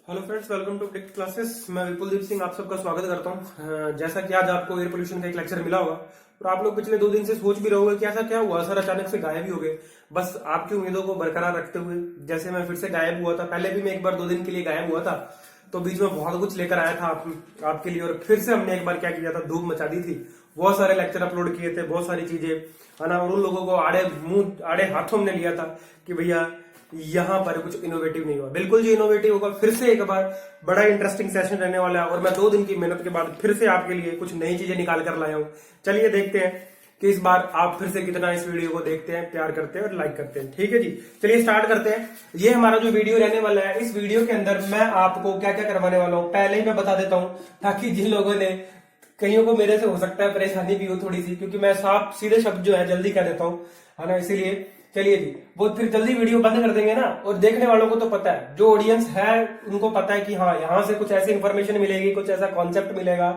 Hello friends, welcome to dict classes. मैं विपुलदीप सिंह आप सबका स्वागत करता हूं। जैसा कि आज आपको एयर पोल्यूशन का एक लेक्चर मिला होगा और आप लोग पिछले 2 दिन से सोच भी रहे होंगे कि ऐसा क्या हुआ, सर अचानक से गायब ही हो गए। बस आपकी उम्मीदों को बरकरार रखते हुए जैसे मैं फिर से गायब हुआ था, पहले भी मैं एक बार 2 दिन के लिए गायब हुआ था, तो बीच में बहुत कुछ लेकर आया था आपके लिए। और फिर से हमने एक बार क्या किया था, धूप मचा दी थी, बहुत सारे लेक्चर अपलोड किए थे, बहुत सारी चीजें है ना। और उन लोगों को आड़े हाथों हमने लिया था कि भैया यहाँ पर कुछ इनोवेटिव नहीं हुआ। बिल्कुल जी इनोवेटिव होगा। फिर से एक बार बड़ा इंटरेस्टिंग सेशन रहने वाला है और मैं 2 दिन की मेहनत के बाद फिर से आपके लिए कुछ नई चीजें निकाल कर लाया हूं। चलिए देखते हैं कि इस बार आप फिर से कितना इस वीडियो को देखते हैं, प्यार करते हैं और लाइक करते हैं। ठीक है जी, चलिए स्टार्ट करते हैं। ये हमारा जो वीडियो रहने वाला है, इस वीडियो के अंदर मैं आपको क्या क्या करवाने वाला हूँ पहले ही मैं बता देता हूँ, ताकि जिन लोगों ने, कईयों को मेरे से हो सकता है परेशानी भी हो थोड़ी सी, क्योंकि मैं साफ सीधे शब्द जो है जल्दी कह देता हूँ, है ना। इसीलिए चलिए जी, वो फिर जल्दी वीडियो बंद कर देंगे ना। और देखने वालों को तो पता है, जो ऑडियंस है उनको पता है कि हाँ यहाँ से कुछ ऐसी इंफॉर्मेशन मिलेगी, कुछ ऐसा कॉन्सेप्ट मिलेगा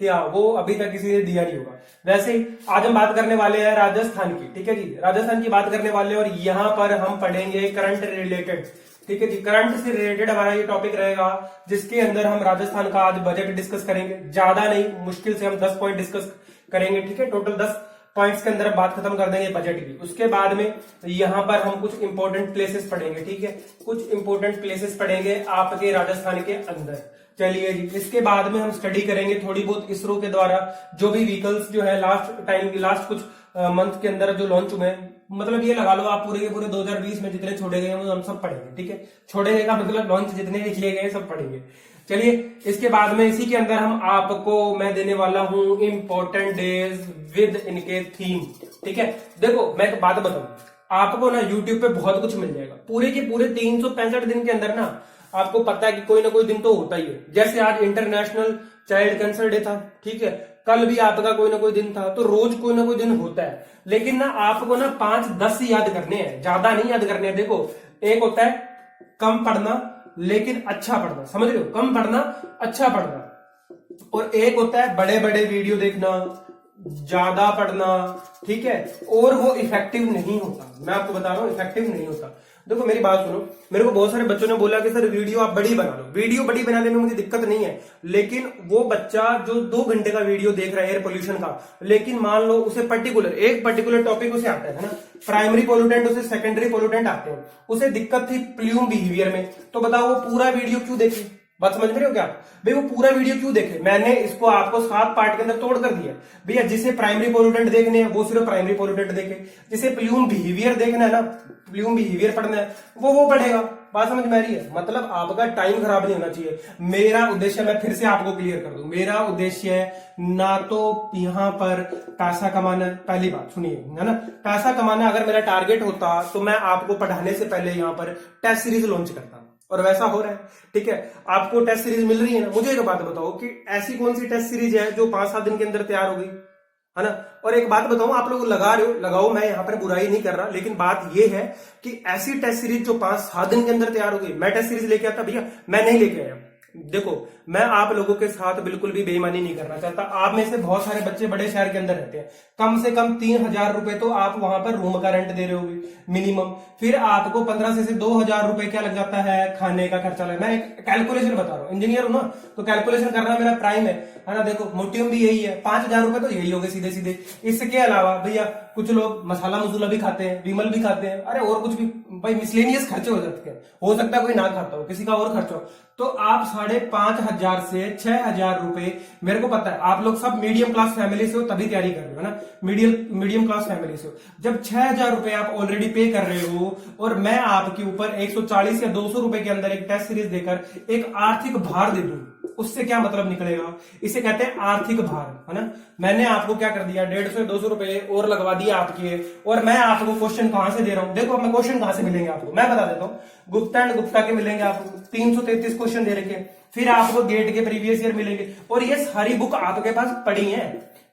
कि हाँ वो अभी तक किसी ने दिया नहीं होगा। वैसे ही आज हम बात करने वाले हैं राजस्थान की। ठीक है जी, राजस्थान की बात करने वाले हैं और यहाँ पर हम पढ़ेंगे करंट रिलेटेड। ठीक है जी, करंट से रिलेटेड हमारा ये टॉपिक रहेगा, जिसके अंदर हम राजस्थान का आज बजट डिस्कस करेंगे। ज्यादा नहीं, मुश्किल से हम 10 पॉइंट डिस्कस करेंगे। ठीक है, टोटल 10 पॉइंट्स के अंदर बात खत्म कर देंगे बजट की। उसके बाद में यहाँ पर हम कुछ इंपॉर्टेंट प्लेसेस पढ़ेंगे। ठीक है, कुछ इंपॉर्टेंट प्लेसेस पढ़ेंगे आपके राजस्थान के अंदर। चलिए जी, इसके बाद में हम स्टडी करेंगे थोड़ी बहुत इसरो के द्वारा जो भी व्हीकल्स जो है लास्ट कुछ मंथ के अंदर जो लॉन्च हुए हैं, मतलब ये लगा लो आप पूरे के पूरे 2020 में जितने छोड़े गए वो हम सब पढ़ेंगे। ठीक है, छोड़े गए का मतलब लॉन्च जितने भी किए गए सब पढ़ेंगे। चलिए, इसके बाद में इसी के अंदर हम आपको मैं देने वाला हूं इंपॉर्टेंट डेज विद इनके थीम। ठीक है, देखो मैं एक बात बताऊं आपको ना, यूट्यूब पे बहुत कुछ मिल जाएगा। पूरे के पूरे 365 दिन के अंदर ना, आपको पता है कि कोई ना कोई दिन तो होता ही है। जैसे आज इंटरनेशनल चाइल्ड कैंसर डे था, ठीक है, कल भी आपका कोई ना कोई दिन था, तो रोज कोई ना कोई दिन होता है। लेकिन ना आपको ना 5-10 याद करने हैं, ज्यादा नहीं याद करने हैं। देखो, एक होता है कम पढ़ना लेकिन अच्छा पढ़ना, समझ रहे हो, कम पढ़ना अच्छा पढ़ना। और एक होता है बड़े बड़े वीडियो देखना, ज्यादा पढ़ना। ठीक है, और वो इफेक्टिव नहीं होता। मैं आपको बता रहा हूं, इफेक्टिव नहीं होता। देखो मेरी बात सुनो, मेरे को बहुत सारे बच्चों ने बोला कि सर वीडियो आप बड़ी बना लो। वीडियो बड़ी बनाने में मुझे दिक्कत नहीं है, लेकिन वो बच्चा जो 2 घंटे का वीडियो देख रहा है एयर पोल्यूशन का, लेकिन मान लो उसे एक पर्टिकुलर टॉपिक उसे आता है ना, प्राइमरी पोल्यूटेंट उसे सेकेंडरी पोल्यूटेंट आते हैं, उसे दिक्कत थी प्ल्यूम बिहेवियर में, तो बताओ वो पूरा वीडियो क्यों देखे? बात समझ रहे हो क्या भाई? वो पूरा वीडियो क्यों देखे? मैंने इसको आपको 7 पार्ट के अंदर तोड़ कर दिया भैया। जिसे प्राइमरी पोल्यूटेंट देखने हैं वो सिर्फ प्राइमरी पोल्यूटेंट देखे, जिसे प्ल्यूम बिहेवियर देखना है ना, प्ल्यूम बिहेवियर पढ़ना है, वो पढ़ेगा। बात समझ में आ रही है? मतलब आपका टाइम खराब नहीं होना चाहिए। मेरा उद्देश्य, मैं फिर से आपको क्लियर कर दूं, मेरा उद्देश्य है ना तो यहाँ पर पैसा कमाना, पहली बात सुनिए, है ना, पैसा कमाना अगर मेरा टारगेट होता तो मैं आपको पढ़ाने से पहले यहाँ पर टेस्ट सीरीज लॉन्च करता, और वैसा हो रहा है। ठीक है, आपको टेस्ट सीरीज मिल रही है ना। मुझे एक बात बताओ कि ऐसी कौन सी टेस्ट सीरीज है जो 5-7 दिन के अंदर तैयार हो गई, है ना। और एक बात बताऊं, आप लोग लगा रहे हो, लगाओ, मैं यहाँ पर बुराई नहीं कर रहा, लेकिन बात यह है कि ऐसी टेस्ट सीरीज जो 5-7 दिन के अंदर तैयार हो गई, मैं टेस्ट सीरीज लेके आता भैया, मैं नहीं लेके आया। देखो, मैं आप लोगों के साथ बिल्कुल भी बेईमानी नहीं करना चाहता। आप में से बहुत सारे बच्चे बड़े शहर के अंदर रहते हैं, कम से कम 3000 रुपए तो आप वहां पर रूम का रेंट दे रहे होगे मिनिमम। फिर आपको 1500 से 2000 रुपए क्या लग जाता है, खाने का खर्चा लग। मैं एक कैलकुलेशन बता रहा हूँ, इंजीनियर हूं ना, तो कैलकुलेशन करना मेरा प्राइम है ना। देखो मोटियम भी यही है, 5000 रुपए तो यही हो गए सीधे सीधे। इसके अलावा भैया कुछ लोग मसाला मसूला भी खाते हैं, विमल भी खाते हैं, अरे और कुछ भी भाई मिसलेनियस खर्चे हो जाते हैं। हो सकता है कोई ना खाता हो, किसी का और खर्चा हो, तो आप 5500 से 6000 रुपए, मेरे को पता है आप लोग सब मीडियम क्लास फैमिली से हो तभी तैयारी कर रहे हो ना, मीडियम क्लास फैमिली से हो। जब 6000 रुपए आप ऑलरेडी पे कर रहे हो और मैं आपके ऊपर 140 या 200 रुपए के अंदर एक टेस्ट सीरीज देकर एक आर्थिक भार दे दूं, उससे क्या मतलब निकलेगा? इसे कहते हैं आर्थिक भार, है ना। मैंने आपको क्या कर दिया, 150-200 रुपए और लगवा दिया आपके, और मैं आपको क्वेश्चन कहां से दे रहा हूं? देखो मैं क्वेश्चन कहां से मिलेंगे आपको, मैं बता देता हूं। गुप्ता एंड गुप्ता के मिलेंगे आपको, 333 क्वेश्चन दे रखे। फिर आपको गेट के प्रीवियस ईयर मिलेंगे, और ये सारी बुक आपके पास पड़ी है,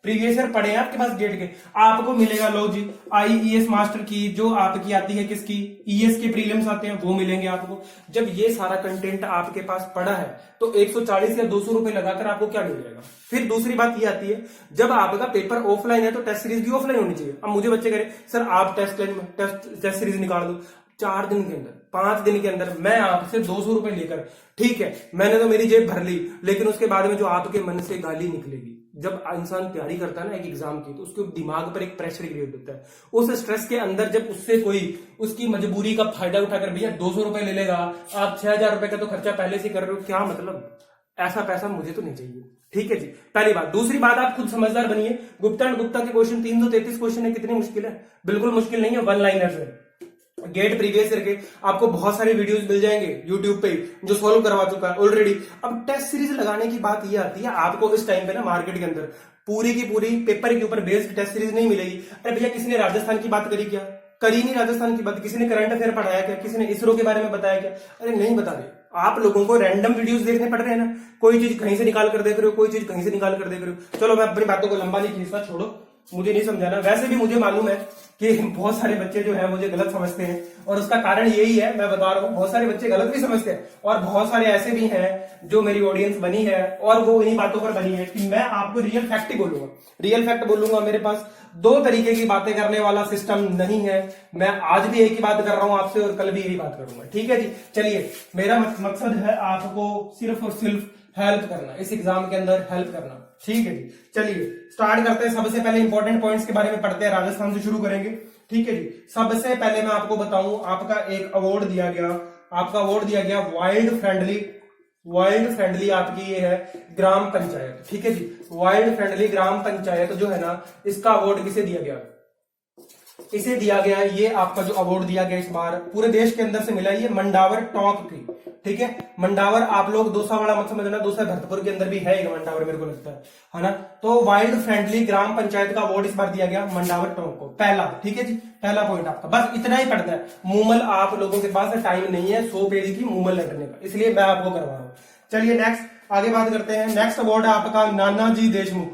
प्रीवियस ईयर पढ़े हैं आपके पास गेट के। आपको मिलेगा लो जी IES मास्टर की, जो आपकी आती है किसकी, ES के प्रीलिम्स आते हैं, वो मिलेंगे आपको। जब ये सारा कंटेंट आपके पास पड़ा है तो 140 या 200 रुपए लगाकर आपको क्या मिल जाएगा। फिर दूसरी बात ये आती है, जब आपका पेपर ऑफलाइन है तो टेस्ट सीरीज भी ऑफलाइन होनी चाहिए। अब मुझे बच्चे कह रहे सर आप टेस्ट सीरीज निकाल दो, 4 दिन के अंदर, 5 दिन के अंदर मैं आपसे 200 रुपए लेकर, ठीक है मैंने तो मेरी जेब भर ली, लेकिन उसके बाद में जो आपके मन से गाली निकलेगी, जब इंसान तैयारी करता है ना एक एग्जाम की, तो उसके दिमाग पर एक प्रेशर क्रिएट होता है। उस स्ट्रेस के अंदर जब उससे कोई उसकी मजबूरी का फायदा उठाकर भैया 200 रुपए ले लेगा, आप 6000 रुपए का तो खर्चा पहले से कर रहे हो, क्या मतलब, ऐसा पैसा मुझे तो नहीं चाहिए। ठीक है जी, पहली बात। दूसरी बात, आप खुद समझदार बनिए। गुप्ता एंड गुप्ता के क्वेश्चन 333 क्वेश्चन है, कितनी मुश्किल है? बिल्कुल मुश्किल नहीं है, वन लाइनर्स है। गेट प्रीवियस ईयर के आपको बहुत सारे वीडियोस मिल जाएंगे यूट्यूब पे जो सॉल्व करवा चुका है ऑलरेडी। अब टेस्ट सीरीज लगाने की बात ये आती है, आपको इस टाइम पे ना मार्केट के अंदर पूरी की पूरी पेपर के ऊपर बेस्ड टेस्ट सीरीज नहीं मिलेगी। अरे भैया किसी ने राजस्थान की बात करी क्या? करी नहीं राजस्थान की बात। किसी ने करंट अफेयर पढ़ाया क्या? किसी ने इसरो के बारे में बताया क्या? अरे नहीं बता रहे। आप लोगों को रैंडम वीडियोस देखने पड़ रहे हैं ना, कोई चीज कहीं से निकाल कर देख रहे हो, कोई चीज कहीं से निकाल कर देख रहे हो। चलो मैं अपनी बातों को लंबा नहीं खींचता, छोड़ो, मुझे नहीं समझाना। वैसे भी मुझे मालूम है कि बहुत सारे बच्चे जो है मुझे गलत समझते हैं, और उसका कारण यही है, मैं बता रहा हूँ, बहुत सारे बच्चे गलत भी समझते हैं, और बहुत सारे ऐसे भी हैं जो मेरी ऑडियंस बनी है और वो इन्हीं बातों पर बनी है कि मैं आपको रियल फैक्ट ही बोलूंगा, रियल फैक्ट बोलूंगा। मेरे पास दो तरीके की बातें करने वाला सिस्टम नहीं है। मैं आज भी एक ही बात कर रहा हूं आपसे और कल भी यही बात करूंगा। ठीक है जी, चलिए, मेरा मकसद है आपको सिर्फ और सिर्फ हेल्प करना, इस एग्जाम के अंदर हेल्प करना। ठीक है जी, चलिए स्टार्ट करते हैं। सबसे पहले इंपॉर्टेंट पॉइंट्स के बारे में पढ़ते हैं, राजस्थान से शुरू करेंगे। ठीक है जी, सबसे पहले मैं आपको बताऊं, आपका एक अवार्ड दिया गया, आपका अवार्ड दिया गया वाइल्ड फ्रेंडली आपकी ये है ग्राम पंचायत। ठीक है जी, वाइल्ड फ्रेंडली ग्राम पंचायत जो है ना, इसका अवार्ड किसे दिया गया? इसे दिया गया, ये आपका जो अवार्ड दिया गया इस बार पूरे देश के अंदर से मिला, ये मंडावर टोंक की। ठीक है, मंडावर आप लोग दोसा वाला मत समझना, दोसा भरतपुर के अंदर भी है एक मंडावर, मेरे को लगता है ना। तो वाइल्ड फ्रेंडली ग्राम पंचायत का अवार्ड इस बार दिया गया मंडावर टोंक को, पहला। ठीक है जी, पहला पॉइंट आपका, बस इतना ही पड़ता है। मूमल आप लोगों के पास टाइम नहीं है 100 पेज की मूमल लटने का, इसलिए मैं आपको करवा रहा हूं। चलिए नेक्स्ट आगे बात करते हैं। नेक्स्ट अवार्ड है आपका नानाजी देशमुख।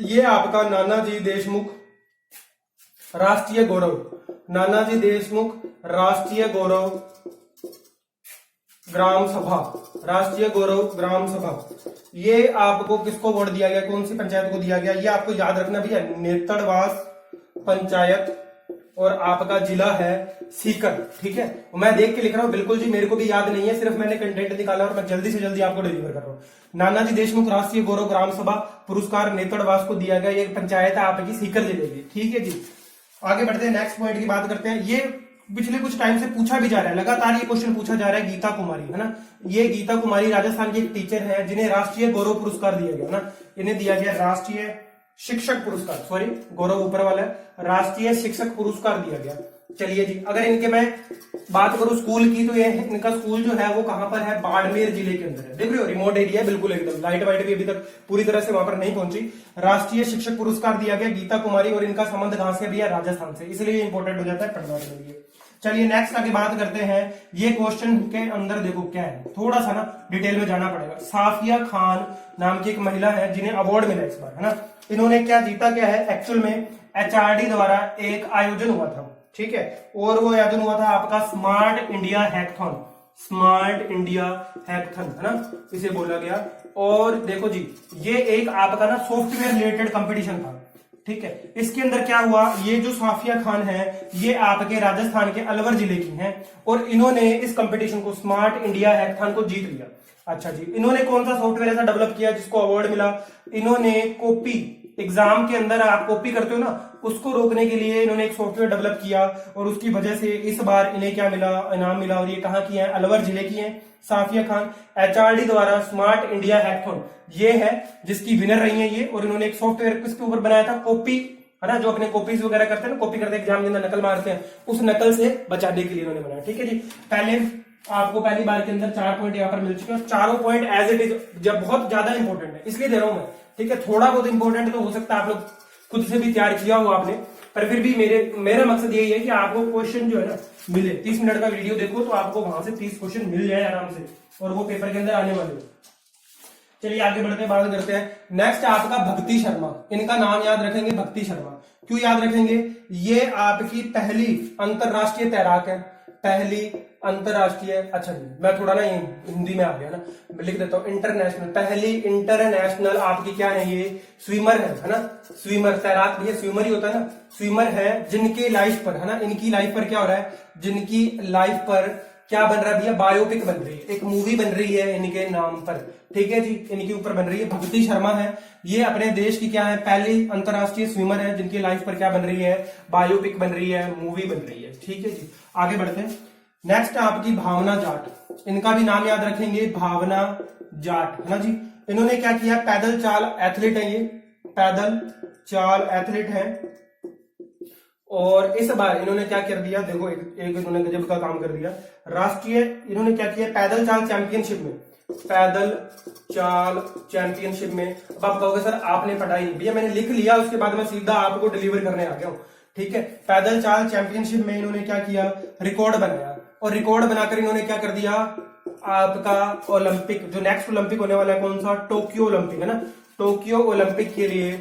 ये आपका नानाजी देशमुख राष्ट्रीय गौरव, नानाजी देशमुख राष्ट्रीय गौरव ग्राम सभा, राष्ट्रीय गौरव ग्राम सभा, ये आपको किसको अवार्ड दिया गया? कौन सी पंचायत को दिया गया? ये आपको याद रखना भैया, नेतड़वास पंचायत, और आपका जिला है सीकर। ठीक है, मैं देख के लिख रहा हूं, बिल्कुल जी मेरे को भी याद नहीं है, सिर्फ मैंने कंटेंट निकाला और मैं जल्दी से जल्दी आपको डिलीवर कर रहा हूं। नानाजी देशमुख राष्ट्रीय गौरव ग्राम सभा पुरस्कार नेतड़वास को दिया गया, ये पंचायत है आपकी सीकर जिले की। ठीक है जी, आगे बढ़ते हैं, नेक्स्ट पॉइंट की बात करते हैं। ये पिछले कुछ टाइम से पूछा भी जा रहा है, लगातार ये क्वेश्चन पूछा जा रहा है। गीता कुमारी है ना, ये गीता कुमारी राजस्थान की एक टीचर है जिन्हें राष्ट्रीय गौरव पुरस्कार दिया गया ना, इन्हें दिया गया राष्ट्रीय शिक्षक पुरस्कार, सॉरी गौरव ऊपर वाला है, राष्ट्रीय शिक्षक पुरस्कार दिया गया। चलिए जी, अगर इनके मैं बात करूं स्कूल की, तो ये इनका स्कूल जो है वो कहां पर है? बाड़मेर जिले के अंदर है। देख रहे हो, रिमोट एरिया बिल्कुल, एकदम लाइट वाइट भी अभी तक पूरी तरह से वहां पर नहीं पहुंची। राष्ट्रीय शिक्षक पुरस्कार दिया गया गीता कुमारी, और इनका संबंध कहां से भी है? राजस्थान से, इसलिए इंपॉर्टेंट हो जाता है पढ़ना के लिए। चलिए नेक्स्ट आगे बात करते हैं। ये क्वेश्चन के अंदर देखो क्या है, थोड़ा सा ना डिटेल में जाना पड़ेगा। साफिया खान नाम की एक महिला है जिन्हें अवार्ड मिला इस बार, है ना। इन्होंने क्या जीता, क्या है एक्चुअल में? एचआरडी द्वारा एक आयोजन हुआ था। ठीक है, और वो आयोजन हुआ था आपका smart India hackathon, smart India hackathon, है ना, इसे बोला गया। और देखो जी, ये एक आपका ना सॉफ्टवेयर रिलेटेड कंपटीशन था। ठीक है, इसके अंदर क्या हुआ, ये जो साफिया खान है ये आपके राजस्थान के अलवर जिले की हैं, और इन्होंने इस कंपटीशन को, स्मार्ट इंडिया हैकथॉन को जीत लिया। अच्छा जी, इन्होंने कौन सा सॉफ्टवेयर ऐसा डेवलप किया जिसको अवार्ड मिला? इन्होंने कॉपी, एग्जाम के अंदर आप कॉपी करते हो ना, उसको रोकने के लिए इन्होंने एक सॉफ्टवेयर डेवलप किया, और उसकी वजह से इस बार इन्हें क्या मिला? इनाम मिला। और ये कहाँ की है? अलवर जिले की है साफिया खान। एचआरडी द्वारा स्मार्ट इंडिया हैकथॉन ये है जिसकी विनर रही है ये, और इन्होंने एक सॉफ्टवेयर किसके ऊपर बनाया था? कॉपी, है ना, जो अपने कॉपीज वगैरह करते हैं ना, कॉपी करते एग्जाम के अंदर नकल मारते हैं, उस नकल से बचाने के लिए इन्होंने बनाया। ठीक है जी, पहले आपको पहली बार के अंदर 4 पॉइंट यहाँ पर मिल चुके हैं, चारों पॉइंट एज इट इज जब बहुत ज्यादा इंपॉर्टेंट है इसलिए दे रहा हूं मैं। ठीक है, थोड़ा बहुत इंपॉर्टेंट तो हो सकता है आप लोग खुद से भी तैयार किया हो आपने, पर फिर भी मेरा मकसद यही है कि आपको क्वेश्चन जो है ना मिले। 30 मिनट का वीडियो देखो तो आपको वहां से 30 क्वेश्चन मिल जाए आराम से, और वो पेपर के अंदर आने वाले हो। चलिए आगे बढ़ते हैं, बात करते हैं। नेक्स्ट आपका भक्ति शर्मा, इनका नाम याद रखेंगे भक्ति शर्मा। क्यों याद रखेंगे? ये आपकी पहली अंतरराष्ट्रीय तैराक है, पहली अंतरराष्ट्रीय, अच्छा जी मैं थोड़ा ना ये हिंदी में आ गया ना, लिख देता हूँ इंटरनेशनल, पहली इंटरनेशनल आपकी क्या है, ये स्विमर है ना, स्विमर, तैराक भी है, स्विमर ही होता है ना, स्विमर है जिनकी लाइफ पर है ना, इनकी लाइफ पर क्या हो रहा है, जिनकी लाइफ पर क्या बन रहा है भैया, बायोपिक बन रही है, एक मूवी बन रही है इनके नाम पर, ठीक है जी, इनके ऊपर बन रही है। भक्ति शर्मा है, ये अपने देश की क्या है, पहली अंतरराष्ट्रीय स्विमर है जिनकी लाइफ पर क्या बन रही है, बायोपिक बन रही है, मूवी बन रही है, ठीक है जी। आगे बढ़ते हैं, नेक्स्ट आपकी भावना जाट, इनका भी नाम याद रखेंगे, भावना जाट है ना जी। इन्होंने क्या किया, पैदल चाल एथलीट है, ये पैदल चाल एथलीट है, और इस बार इन्होंने क्या कर दिया, देखो एक इन्होंने गजब का काम कर दिया, राष्ट्रीय इन्होंने क्या किया, पैदल चाल चैंपियनशिप में, पैदल चाल चैंपियनशिप में। अब आप कहोगे सर आपने पढ़ाई, भैया मैंने लिख लिया, उसके बाद मैं सीधा आपको डिलीवर करने आ गया हूं, ठीक है। पैदल चाल चैंपियनशिप में इन्होंने क्या किया, रिकॉर्ड बनाया, और रिकॉर्ड बनाकर इन्होंने क्या कर दिया, आपका ओलंपिक, जो नेक्स्ट ओलंपिक होने वाला है कौन सा, टोक्यो ओलंपिक है ना, टोक्यो ओलंपिक के लिए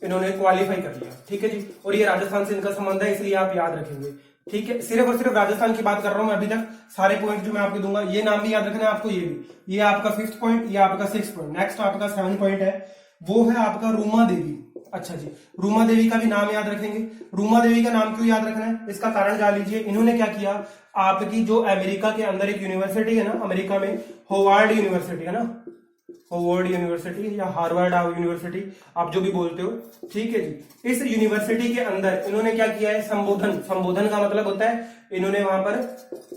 इन्होंने क्वालिफाई कर लिया, ठीक है जी। और ये राजस्थान से इनका संबंध है, इसलिए आप याद रखेंगे, ठीक है। सिर्फ और सिर्फ राजस्थान की बात कर रहा हूं मैं अभी तक, सारे पॉइंट जो मैं आपको दूंगा, ये नाम भी याद रखना है आपको, ये भी, ये आपका 5th पॉइंट, ये आपका 6th पॉइंट। नेक्स्ट आपका 7 पॉइंट है, वो है आपका रूमा देवी, अच्छा जी, रूमा देवी का भी नाम याद रखेंगे। रूमा देवी का नाम क्यों याद रखना है, इसका कारण जान लीजिए। इन्होंने क्या किया, आपकी जो अमेरिका के अंदर एक यूनिवर्सिटी है ना, अमेरिका में होवार्ड यूनिवर्सिटी है ना, होवार्ड यूनिवर्सिटी या हार्वर्ड यूनिवर्सिटी, आप जो भी बोलते हो, ठीक है जी। इस यूनिवर्सिटी के अंदर इन्होंने क्या किया है, संबोधन, संबोधन का मतलब होता है इन्होंने वहां पर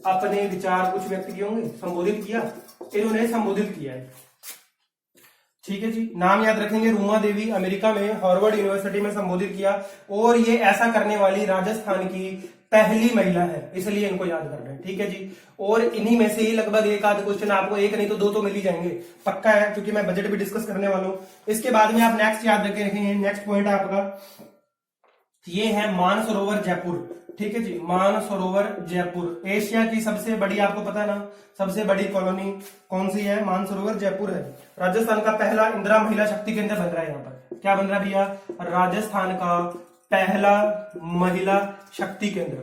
अपने विचार कुछ व्यक्त किए होंगे, संबोधित किया, इन्होंने संबोधित किया है, ठीक है जी। नाम याद रखेंगे, रूमा देवी, अमेरिका में हार्वर्ड यूनिवर्सिटी में संबोधित किया, और ये ऐसा करने वाली राजस्थान की पहली महिला है, इसलिए इनको याद करना है, ठीक है जी। और इन्हीं में से ही लगभग एक आध क्वेश्चन आपको, एक नहीं तो दो तो मिल ही जाएंगे, पक्का है, क्योंकि मैं बजट भी डिस्कस करने वाला हूं। इसके बाद में आप नेक्स्ट याद रखे रखेंगे, नेक्स्ट पॉइंट आपका ये है मानसरोवर जयपुर, ठीक है जी, मानसरोवर जयपुर, एशिया की सबसे बड़ी, आपको पता है ना, सबसे बड़ी कॉलोनी कौन सी है, मानसरोवर जयपुर है। राजस्थान का पहला इंदिरा महिला शक्ति केंद्र बन रहा है, यहाँ पर क्या बन रहा है भैया, राजस्थान का पहला महिला शक्ति केंद्र,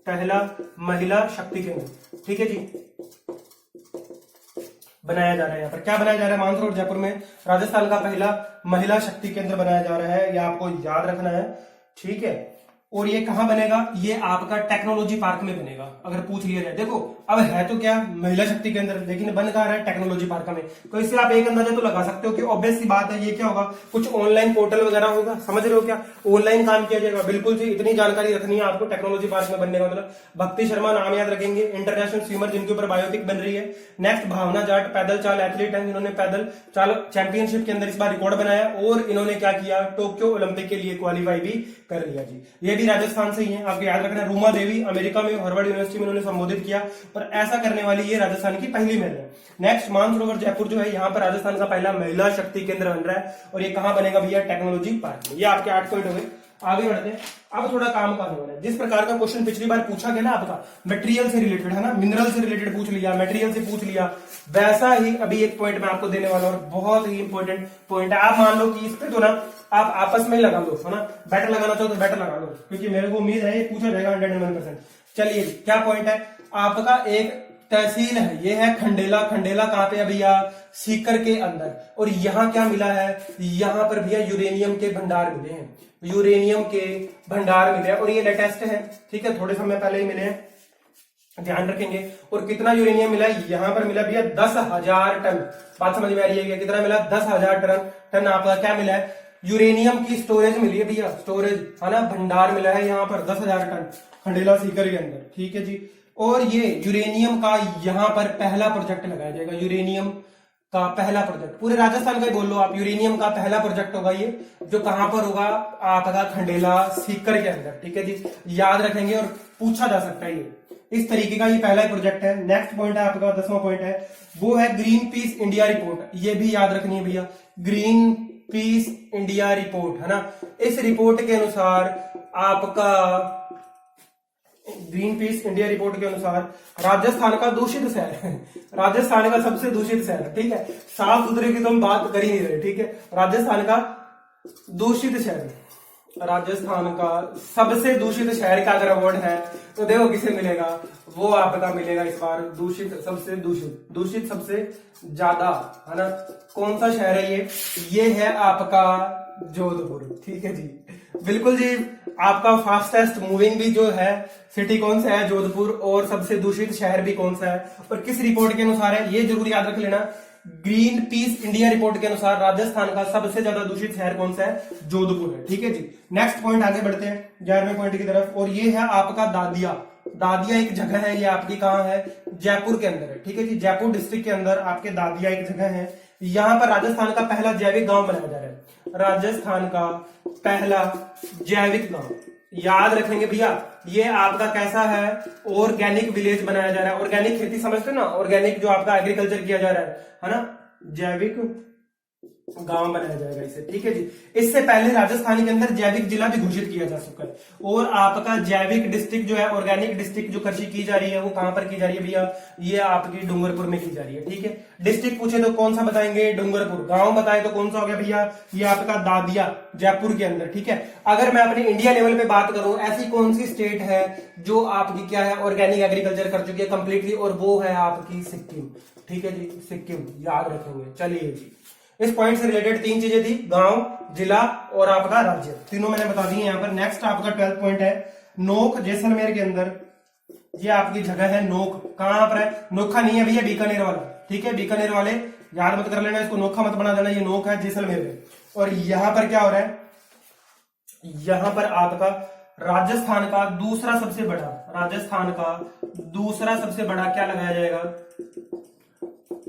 पहला महिला शक्ति केंद्र, ठीक है जी, बनाया जा रहा है। यहाँ पर क्या बनाया जा रहा है, मानसरोवर जयपुर में राजस्थान का पहला महिला शक्ति केंद्र बनाया जा रहा है, यह आपको याद रखना है, ठीक है। और ये कहां बनेगा, ये आपका टेक्नोलॉजी पार्क में बनेगा, अगर पूछ लिया जाए। देखो अब है तो क्या महिला शक्ति केंद्र, लेकिन बन कहां रहा है, टेक्नोलॉजी पार्क में। तो इससे आप एक अंदाजा तो लगा सकते हो कि ऑब्वियस सी बात है, ये क्या होगा, कुछ ऑनलाइन पोर्टल वगैरह होगा, समझ रहे हो क्या, ऑनलाइन काम किया जाएगा, बिल्कुल जी। इतनी जानकारी रखनी है आपको, टेक्नोलॉजी पार्क में बनने का मतलब। भक्ति शर्मा नाम याद रखेंगे, इंटरनेशनल स्विमर जिनके ऊपर बायोपिक बन रही है। नेक्स्ट भावना जाट, पैदल चाल एथलीट है, जिन्होंने पैदल चाल चैंपियनशिप के अंदर इस बार रिकॉर्ड बनाया, और इन्होंने क्या किया, टोक्यो ओलंपिक के लिए क्वालिफाई भी कर लिया जी। ये भी राजस्थान से ही है, आपको याद रखना है। रूमा देवी अमेरिका में हार्वर्ड यूनिवर्सिटी में उन्होंने संबोधित किया, और ऐसा करने वाली ये राजस्थान की पहली महिला है। नेक्स्ट मानसरोवर जयपुर जो है, यहाँ पर राजस्थान का पहला महिला शक्ति केंद्र बन रहा है, और ये कहां बनेगा भैया, टेक्नोलॉजी पार्क में। ये आपके 8 पॉइंट हो गए। आगे बढ़ते हैं, अब थोड़ा काम का होना है। जिस प्रकार का क्वेश्चन पिछली बार पूछा गया ना आपका, मटेरियल से रिलेटेड है ना, मिनरल से रिलेटेड पूछ लिया, मटेरियल से पूछ लिया, वैसा ही अभी एक पॉइंट मैं आपको देने वाला हूं, बहुत ही इंपॉर्टेंट पॉइंट है। आप मान लो कि इस पे तो ना आप आपस में ही लगा लो, है ना, बैटर लगाना चाहो तो बैटर लगा लो, क्योंकि मेरे को उम्मीद है ये पूछा जाएगा 101%। चलिए क्या पॉइंट है आपका, एक तहसील है, ये है खंडेला। खंडेला कहां पे है भैया, सीकर के अंदर। और यहां क्या मिला है, यहां पर भैया यूरेनियम के भंडार मिले हैं, यूरेनियम के भंडार मिले हैं, और ये लेटेस्ट है, ठीक है, थोड़े समय पहले ही मिले हैं, ध्यान रखेंगे। और कितना यूरेनियम मिला है, यहां पर मिला भैया 10,000 टन। बात समझ में आ रही है, कितना मिला, 10,000 टन आपका क्या मिला है, यूरेनियम की स्टोरेज मिली है भैया, स्टोरेज है ना, भंडार मिला है यहाँ पर 10,000 टन खंडेला सीकर के अंदर, ठीक है जी। और ये यूरेनियम का यहाँ पर पहला प्रोजेक्ट लगाया जाएगा, यूरेनियम का पहला प्रोजेक्ट, पूरे राजस्थान का ही बोल लो आप, यूरेनियम का पहला प्रोजेक्ट होगा ये, जो कहां पर होगा, आपका खंडेला सीकर के अंदर, ठीक है जी, याद रखेंगे और पूछा जा सकता है ये, इस तरीके का ये पहला प्रोजेक्ट है। नेक्स्ट पॉइंट है आपका 10वां पॉइंट है, वो है ग्रीन पीस इंडिया रिपोर्ट, ये भी याद रखनी है भैया, ग्रीन पीस इंडिया रिपोर्ट है ना। इस रिपोर्ट के अनुसार आपका, ग्रीन पीस इंडिया रिपोर्ट के अनुसार राजस्थान का दूषित शहर है, राजस्थान का सबसे दूषित शहर है, ठीक है, साफ सुथरे की तो हम बात कर ही नहीं रहे, ठीक है, राजस्थान का दूषित शहर, राजस्थान का सबसे दूषित शहर का अगर अवार्ड है तो देखो किसे मिलेगा, वो आपका मिलेगा इस बार दूषित सबसे ज्यादा, है ना। कौन सा शहर है ये है आपका जोधपुर, ठीक है जी, बिल्कुल जी। आपका फास्टेस्ट मूविंग भी जो है सिटी कौन सा है, जोधपुर, और सबसे दूषित शहर भी कौन सा है और किस रिपोर्ट के अनुसार है, ये जरूर याद रख लेना। ग्रीन पीस इंडिया रिपोर्ट के अनुसार राजस्थान का सबसे ज्यादा दूषित शहर कौन सा है, जोधपुर है, ठीक है जी। नेक्स्ट पॉइंट आगे बढ़ते हैं 11वें पॉइंट की तरफ, और ये है आपका दादिया। दादिया एक जगह है, ये आपकी कहां है, जयपुर के अंदर है, ठीक है जी। जयपुर डिस्ट्रिक्ट के अंदर आपके दादिया एक जगह है। यहां पर राजस्थान का पहला जैविक गांव बनाया जा रहा है, राजस्थान का पहला जैविक गांव, याद रखेंगे भैया। ये आपका कैसा है, ऑर्गेनिक विलेज बनाया जा रहा है। ऑर्गेनिक खेती समझते हो ना, ऑर्गेनिक जो आपका एग्रीकल्चर किया जा रहा है ना, जैविक गांव बनाया जाएगा इसे, ठीक है जी। इससे पहले राजस्थान के अंदर जैविक जिला भी घोषित किया जा चुका है। और आपका जैविक डिस्ट्रिक्ट जो है, ऑर्गेनिक डिस्ट्रिक्ट जो कृषि की जा रही है, वो कहां पर की जा रही है भैया, ये आपकी डूंगरपुर में की जा रही है, ठीक है। डिस्ट्रिक्ट पूछे तो कौन सा बताएंगे, डूंगरपुर। गांव बताए तो कौन सा हो गया भैया, ये आपका दादिया, जयपुर के अंदर, ठीक है। अगर मैं अपने इंडिया लेवल पे बात करूं, ऐसी कौन सी स्टेट है जो आपकी क्या है, ऑर्गेनिक एग्रीकल्चर कर चुकी है कंप्लीटली, और वो है आपकी सिक्किम, ठीक है जी, सिक्किम, याद रखेंगे। चलिए जी, इस पॉइंट से रिलेटेड 3 चीजें थी, गांव, जिला और आपका राज्य, तीनों मैंने बता दी है यहाँ पर। नेक्स्ट आपका 12th पॉइंट है नोक, जैसलमेर के अंदर। ये आपकी जगह है नोक, कहां पर है, नोखा नहीं है भैया, बीकानेर वाला, ठीक है। बीकानेर वाले याद मत कर लेना, इसको नोखा मत बना देना, ये नोक है जैसलमेर में। और यहां पर क्या हो रहा है, यहां पर आपका राजस्थान का दूसरा सबसे बड़ा क्या लगाया जाएगा,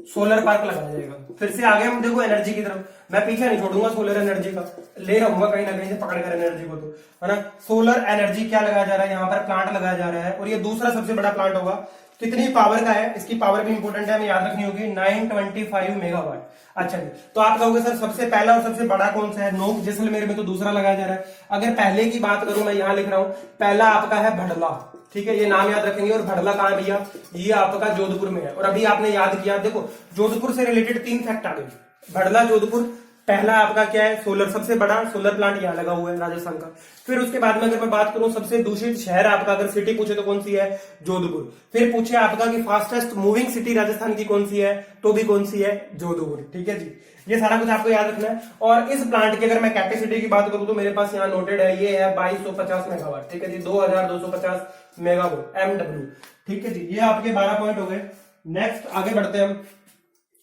सोलर पार्क लगाया जाएगा। फिर से आगे हम देखो एनर्जी की तरफ, मैं पीछे नहीं छोड़ूंगा, सोलर एनर्जी का ले रहूंगा कहीं ना कहीं से पकड़ कर एनर्जी को, तो है ना। सोलर एनर्जी क्या लगाया जा रहा है, यहाँ पर प्लांट लगाया जा रहा है, और ये दूसरा सबसे बड़ा प्लांट होगा। कितनी पावर का है, इसकी पावर भी इंपॉर्टेंट है, हमें याद रखनी होगी, 925 मेगावाट। अच्छा जी, तो आप कहोगे सर सबसे पहला और सबसे बड़ा कौन सा है, नोक जैसलमेर में तो दूसरा लगाया जा रहा है। अगर पहले की बात करूं, मैं यहां लिख रहा हूं, पहला आपका है भड़ला, ठीक है, ये नाम याद रखेंगे। और भड़ला कहां है भैया, ये आपका जोधपुर में है। और अभी आपने याद किया, देखो जोधपुर से रिलेटेड 3 फैक्ट आ गए, भड़ला, जोधपुर। पहला आपका क्या है, सोलर, सबसे बड़ा सोलर प्लांट यहां लगा हुआ है राजस्थान का। फिर उसके बाद में अगर मैं बात करूं, सबसे दूषित शहर आपका अगर सिटी पूछे तो कौन सी है, जोधपुर। फिर पूछे आपका कि फास्टेस्ट मूविंग सिटी राजस्थान की कौन सी है, तो भी कौन सी है, जोधपुर, ठीक है जी। ये सारा कुछ आपको याद रखना है। और इस प्लांट की अगर मैं कैपेसिटी की बात करूं तो मेरे पास यहाँ नोटेड है, ये है 2250 मेगावाट, ठीक है जी, 2250 मेगावाट MW, ठीक है जी। ये आपके 12 पॉइंट हो गए। नेक्स्ट आगे बढ़ते हैं हम,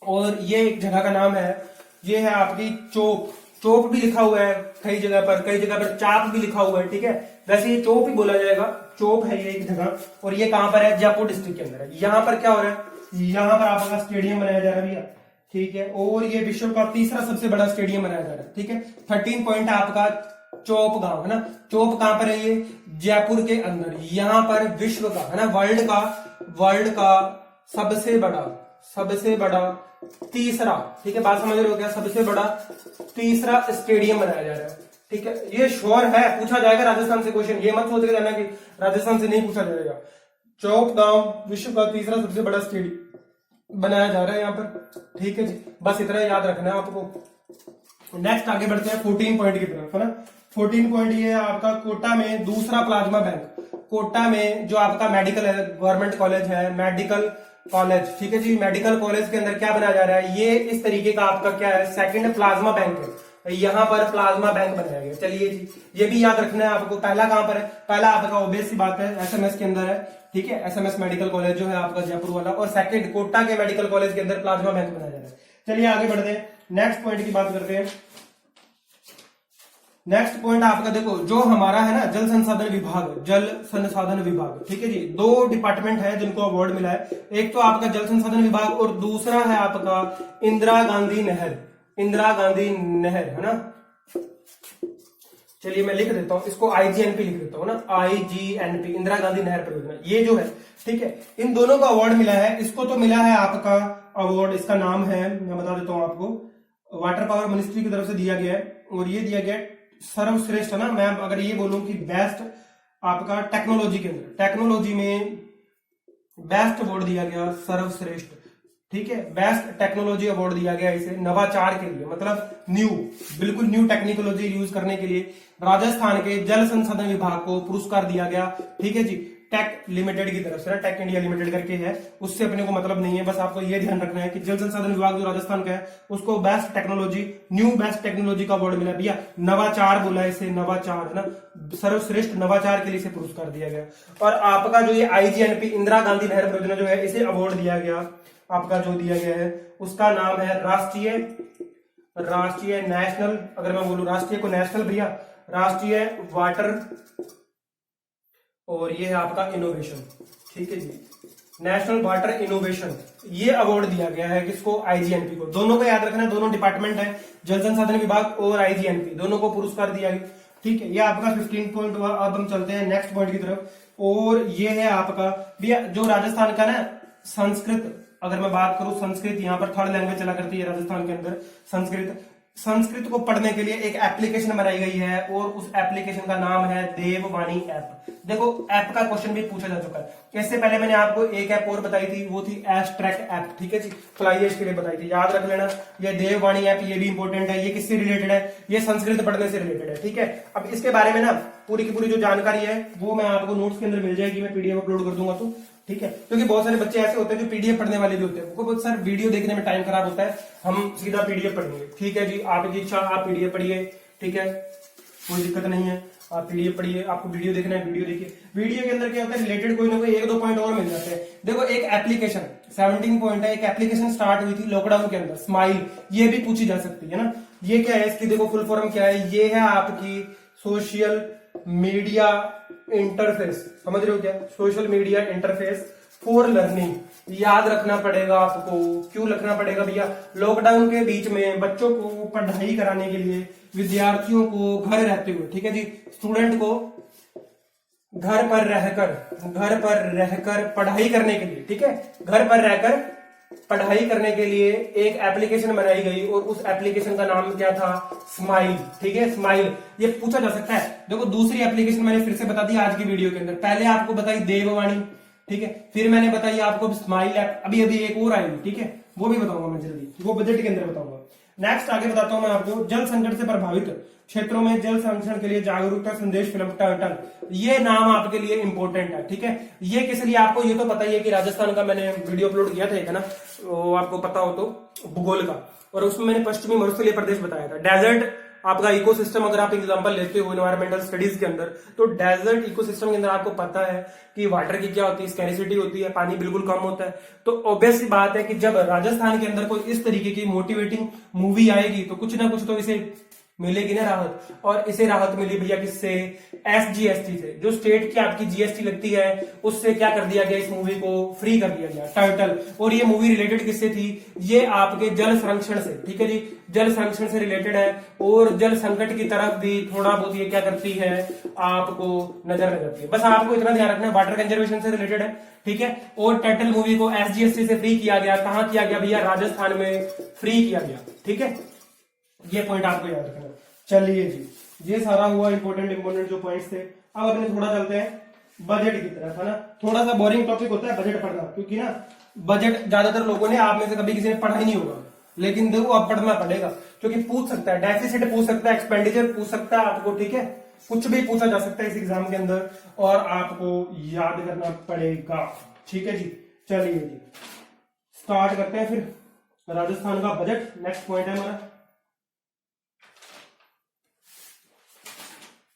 और ये एक जगह का नाम है, ये है आपकी चोप भी लिखा हुआ है कई जगह पर चाप भी लिखा हुआ है, ठीक है। वैसे ये चोप ही बोला जाएगा, चोप है ये एक जगह। और ये कहां पर है, जयपुर डिस्ट्रिक्ट के अंदर है। यहां पर क्या हो रहा है, यहां पर आपका स्टेडियम बनाया जा रहा है भैया, ठीक है। और ये विश्व का तीसरा सबसे बड़ा स्टेडियम बनाया जा रहा है, ठीक है। 13 पॉइंट आपका चोप गांव, है ना। चोप कहां पर है, ये जयपुर के अंदर। यहां पर विश्व का, है ना, वर्ल्ड का सबसे बड़ा तीसरा, ठीक है, बात समझ रहे हो क्या, सबसे बड़ा तीसरा स्टेडियम बनाया जा रहा है, ठीक है। ये श्योर है, पूछा जाएगा राजस्थान से क्वेश्चन, ये मत सोच के जाना कि राजस्थान से नहीं पूछा जाएगा। चौक गांव विश्व का तीसरा सबसे बड़ा स्टेडियम बनाया जा रहा है यहाँ पर, ठीक है जी। बस इतना याद रखना है आपको। नेक्स्ट आगे बढ़ते हैं 14 पॉइंट की तरफ, है ना। 14 पॉइंट ये है आपका कोटा में दूसरा प्लाज्मा बैंक। कोटा में जो आपका मेडिकल है, गवर्नमेंट कॉलेज है, मेडिकल कॉलेज, ठीक है जी। मेडिकल कॉलेज के अंदर क्या बनाया जा रहा है, ये इस तरीके का आपका क्या है, सेकंड प्लाज्मा बैंक है। यहाँ पर प्लाज्मा बैंक बनाया गया। चलिए जी, ये भी याद रखना है आपको। पहला कहां पर है, पहला आपका ऑब्वियस सी बात है SMS के अंदर है, ठीक है, SMS मेडिकल कॉलेज जो है आपका जयपुर वाला। और सेकंड कोटा के मेडिकल कॉलेज के अंदर प्लाज्मा बैंक बनाया जा रहा है। चलिए आगे बढ़ते हैं, नेक्स्ट पॉइंट की बात करते हैं। नेक्स्ट पॉइंट आपका देखो, जो हमारा है ना जल संसाधन विभाग, ठीक है जी। 2 डिपार्टमेंट है जिनको अवार्ड मिला है, एक तो आपका जल संसाधन विभाग और दूसरा है आपका इंदिरा गांधी नहर, है ना। चलिए मैं लिख देता हूं इसको, IGNP लिख देता हूं ना, IGNP, इंदिरा गांधी नहर परियोजना, ये जो है, ठीक है। इन दोनों को अवार्ड मिला है। इसको तो मिला है आपका अवार्ड, इसका नाम है, मैं बता देता हूं आपको, वाटर पावर मिनिस्ट्री की तरफ से दिया गया है। और ये दिया गया सर्वश्रेष्ठ, है ना। मैं अगर ये बोलूं कि बेस्ट आपका टेक्नोलॉजी के अंदर, टेक्नोलॉजी में बेस्ट अवार्ड दिया गया, सर्वश्रेष्ठ ठीक है। बेस्ट टेक्नोलॉजी अवार्ड दिया गया इसे नवाचार के लिए, मतलब न्यू, बिल्कुल न्यू टेक्नोलॉजी यूज करने के लिए राजस्थान के जल संसाधन विभाग को पुरस्कार दिया गया। ठीक है जी, टेक लिमिटेड की तरफ से, टेक इंडिया लिमिटेड करके है, उससे अपने को मतलब नहीं है, बस आपको ये ध्यान रखना है कि जल संसाधन विभाग जो राजस्थान का है उसको best technology, new best technology का अवार्ड मिला भैया, नवाचार बोला इसे, नवाचार है ना, सर्वश्रेष्ठ नवाचार के लिए इसे पुरस्कार दिया गया। और आपका जो ये IGNP इंदिरा गांधी नहर परियोजना जो है इसे अवार्ड दिया गया, आपका जो दिया गया है उसका नाम है राष्ट्रीय नेशनल, अगर मैं बोलूं राष्ट्रीय को नेशनल भैया, राष्ट्रीय वाटर, और ये है आपका इनोवेशन। ठीक है जी, नेशनल वाटर इनोवेशन, ये अवार्ड दिया गया है किसको, IGNP को। दोनों को याद रखना, दोनों डिपार्टमेंट है, जल संसाधन विभाग और IGNP, दोनों को पुरस्कार दिया गया। ठीक है, ये आपका 15 पॉइंट हुआ। अब हम चलते हैं नेक्स्ट पॉइंट की तरफ, और ये है आपका भैया जो राजस्थान का ना संस्कृत, अगर मैं बात करूं संस्कृत, यहाँ पर थर्ड लैंग्वेज चला करती है राजस्थान के अंदर संस्कृत को पढ़ने के लिए एक एप्लीकेशन बनाई गई है, और उस एप्लीकेशन का नाम है देववाणी ऐप। देखो ऐप का क्वेश्चन भी पूछा जा चुका है, इससे पहले मैंने आपको एक ऐप और बताई थी, वो थी एस्ट्रैक ऐप। ठीक है जी, फ्लाईएश के लिए बताई थी, याद रख लेना। ये देववाणी ऐप, ये भी इंपॉर्टेंट है। ये किससे रिलेटेड है, ये संस्कृत पढ़ने से रिलेटेड है। ठीक है, अब इसके बारे में ना पूरी की पूरी जो जानकारी है वो मैं आपको नोट्स के अंदर मिल जाएगी, मैं PDF अपलोड कर दूंगा तो। ठीक है, क्योंकि बहुत सारे बच्चे ऐसे होते हैं जो PDF पढ़ने वाले भी होते हैं, उनको बहुत सारे वीडियो देखने में टाइम खराब होता है, हम सीधा PDF पढ़ेंगे। ठीक है जी, आपकी इच्छा, आप PDF पढ़िए, ठीक है, कोई दिक्कत नहीं है, आप PDF पढ़िए। आपको वीडियो देखना है वीडियो देखिए। वीडियो के अंदर क्या होता है, रिलेटेड कोई ना कोई 1-2 पॉइंट और मिल जाते हैं। देखो एक एप्लीकेशन 17 पॉइंट है, एक एप्लीकेशन स्टार्ट हुई थी लॉकडाउन के अंदर, स्माइल, ये भी पूछी जा सकती है ना। ये क्या है, इसकी देखो फुल फॉर्म क्या है, ये है आपकी सोशल मीडिया इंटरफेस, समझ रहे हो क्या, social media interface for learning. याद रखना पड़ेगा आपको, क्यों रखना पड़ेगा भैया, लॉकडाउन के बीच में बच्चों को पढ़ाई कराने के लिए, विद्यार्थियों को घर रहते हुए, ठीक है जी, स्टूडेंट को घर पर रहकर पढ़ाई करने के लिए, ठीक है, घर पर रहकर पढ़ाई करने के लिए एक एप्लीकेशन बनाई गई, और उस एप्लीकेशन का नाम क्या था, स्माइल। ठीक है, स्माइल, ये पूछा जा सकता है। देखो दूसरी एप्लीकेशन मैंने फिर से बता दी आज की वीडियो के अंदर, पहले आपको बताई देववाणी, ठीक है, फिर मैंने बताई आपको स्माइल ऐप, अभी एक और आएगी, ठीक है, वो भी बताऊंगा मैं जल्दी, वो बजट के अंदर बताऊंगा। नेक्स्ट आगे बताता हूं मैं आपको, जल संकट से प्रभावित क्षेत्रों में जल संरक्षण के लिए जागरूकता संदेश फिल्म टर्टल, ये नाम आपके लिए इंपॉर्टेंट है। ठीक है, ये किस लिए आपको, ये तो पता ही है कि राजस्थान का मैंने वीडियो अपलोड किया था एक, है ना, वो आपको पता हो तो, भूगोल का, और उसमें मैंने पश्चिमी मरुस्थलीय प्रदेश बताया था। डेजर्ट आपका इकोसिस्टम, अगर आप एग्जांपल लेते हो एनवायरमेंटल स्टडीज के अंदर, तो डेजर्ट इकोसिस्टम के अंदर आपको पता है कि वाटर की क्या होती है, स्कैरिसिटी होती है, पानी बिल्कुल कम होता है। तो ऑब्वियस सी बात है कि जब राजस्थान के अंदर कोई इस तरीके की मोटिवेटिंग मूवी आएगी तो कुछ ना कुछ तो इसे मिलेगी ना राहत, और इसे राहत मिली भैया किससे, SGST से, जो स्टेट की आपकी GST लगती है उससे क्या कर दिया गया, इस मूवी को फ्री कर दिया गया, टर्टल। और ये मूवी रिलेटेड किससे थी, ये आपके जल संरक्षण से, ठीक है जी, जल संरक्षण से रिलेटेड है, और जल संकट की तरफ भी थोड़ा बहुत ये क्या करती है, आपको नजर लगाती है। बस आपको इतना ध्यान रखना है, वाटर कंजर्वेशन से रिलेटेड है। ठीक है, और टर्टल मूवी को SGST से फ्री किया गया, कहां किया गया भैया, राजस्थान में फ्री किया गया। ठीक है, ये पॉइंट आपको याद रखना। चलिए जी, ये सारा हुआ इंपॉर्टेंट जो पॉइंट्स थे। अब अपने थोड़ा चलते हैं बजट की तरफ, है ना। थोड़ा सा बोरिंग टॉपिक होता है बजट पढ़ना, क्योंकि ना बजट ज्यादातर लोगों ने, आप में से कभी किसी ने पढ़ा ही नहीं होगा, लेकिन देखो अब पढ़ना पड़ेगा, क्योंकि पूछ सकता है, डेफिसिट पूछ सकता है, एक्सपेंडिचर पूछ सकता है आपको। ठीक है, कुछ भी पूछा जा सकता है इस एग्जाम के अंदर, और आपको याद करना पड़ेगा। ठीक है जी, चलिए जी स्टार्ट करते हैं फिर राजस्थान का बजट। नेक्स्ट पॉइंट है हमारा,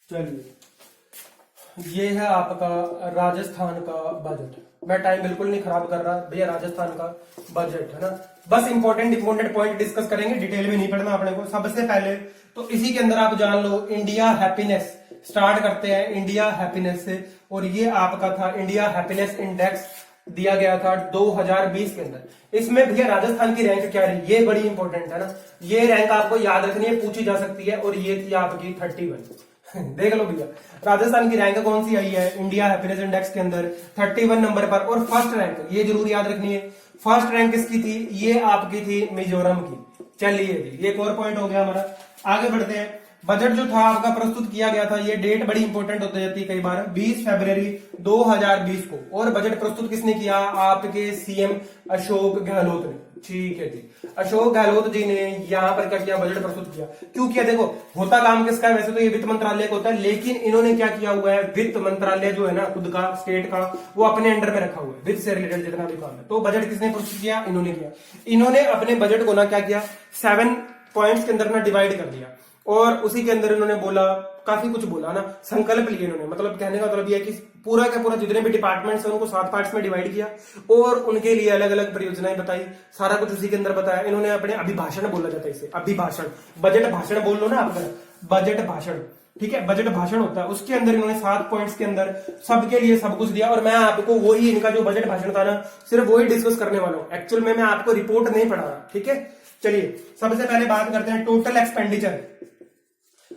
चलिए ये है आपका राजस्थान का बजट। मैं टाइम बिल्कुल नहीं खराब कर रहा भैया, राजस्थान का बजट है ना, बस इंपॉर्टेंट पॉइंट डिस्कस करेंगे, डिटेल में नहीं पढ़ना अपने को। सबसे पहले तो इसी के अंदर आप जान लो, इंडिया हैप्पीनेस, स्टार्ट करते हैं इंडिया हैप्पीनेस से, और ये आपका था इंडिया हैप्पीनेस इंडेक्स, दिया गया था 2020 के अंदर। इसमें भैया राजस्थान की रैंक क्या रही, ये बड़ी इंपॉर्टेंट है ना, ये रैंक आपको याद रखनी है, पूछी जा सकती है, और ये थी आपकी 31। देख लो भैया राजस्थान की रैंक कौन सी आई है इंडिया हैप्पीनेस इंडेक्स के अंदर, 31 नंबर पर। और फर्स्ट रैंक, ये जरूर याद रखनी है, फर्स्ट रैंक किसकी थी, ये आपकी थी मिजोरम की। चलिए ये एक और पॉइंट हो गया हमारा। आगे बढ़ते हैं, बजट जो था आपका प्रस्तुत किया गया था, ये डेट बड़ी इंपॉर्टेंट होती जाती है कई बार, 20 फरवरी 2020 को। और बजट प्रस्तुत किसने किया? आपके सीएम अशोक गहलोत ने। ठीक है जी, अशोक गहलोत जी ने यहाँ पर क्या किया? बजट प्रस्तुत किया। क्यों किया? देखो, होता काम किसका है? वैसे तो ये वित्त मंत्रालय का होता है, लेकिन इन्होंने क्या किया हुआ है, वित्त मंत्रालय जो है ना खुद का, स्टेट का, वो अपने अंडर में रखा हुआ है, वित्त से रिलेटेड जितना भी काम है। तो बजट किसने प्रस्तुत किया? इन्होंने किया। इन्होंने अपने बजट को ना क्या किया, 7 पॉइंट्स के अंदर ना डिवाइड कर दिया, और उसी के अंदर इन्होंने बोला, काफी कुछ बोला ना, संकल्प लिए इन्होंने। मतलब कहने का मतलब यह है कि पूरा का पूरा जितने भी डिपार्टमेंट्स हैं उनको 7 पार्ट्स में डिवाइड किया, और उनके लिए अलग अलग परियोजनाएं बताई, सारा कुछ उसी के अंदर बताया। इन्होंने अपने अभिभाषण बोला जाता है इसे, अभिभाषण, बजट भाषण बोल लो ना आप, बजट भाषण, ठीक है, बजट भाषण होता है। उसके अंदर इन्होंने 7 पॉइंट्स के अंदर सबके लिए सब कुछ दिया, और मैं आपको वही इनका जो बजट भाषण था ना, सिर्फ वही डिस्कस करने वाला हूं। एक्चुअल में मैं आपको रिपोर्ट नहीं पढ़ा रहा, ठीक है। चलिए सबसे पहले बात करते हैं टोटल एक्सपेंडिचर।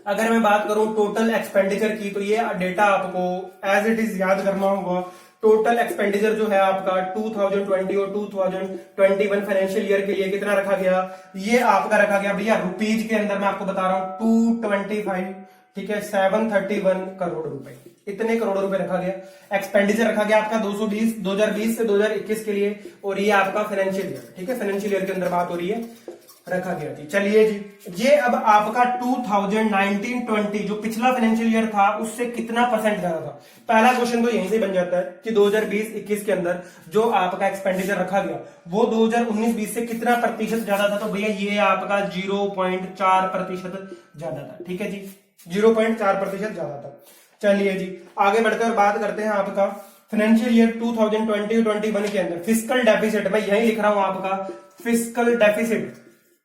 अगर मैं बात करूं टोटल एक्सपेंडिचर की, तो ये डेटा आपको एज इट इज याद करना होगा। टोटल एक्सपेंडिचर जो है आपका 2020 और 2021 फाइनेंशियल ईयर के लिए कितना रखा गया? ये आपका रखा गया भैया रुपीज के अंदर, मैं आपको बता रहा हूं 225, ठीक है, 731 करोड़ रुपए, इतने करोड़ रुपए रखा गया। एक्सपेंडिचर रखा गया आपका 2020 से 2021 के लिए, और ये आपका फाइनेंशियल ईयर, ठीक है, फाइनेंशियल ईयर के अंदर बात हो रही है, रखा गया थी। चलिए जी, ये अब आपका 2019-20 जो पिछला फाइनेंशियल ईयर था उससे कितना परसेंट ज्यादा था? पहला क्वेश्चन तो यहीं से बन जाता है कि 2020-21 के अंदर जो आपका एक्सपेंडिचर रखा गया वो 2019-20 से कितना प्रतिशत ज्यादा था? तो भैया ये आपका 0.4% ज्यादा था, ठीक है जी, 0.4% ज्यादा था। चलिए जी, आगे बढ़ते और बात करते हैं आपका फाइनेंशियल ईयर 2020-21 के अंदर फिस्कल डेफिसिट। मैं यही लिख रहा हूं आपका फिस्कल डेफिसिट,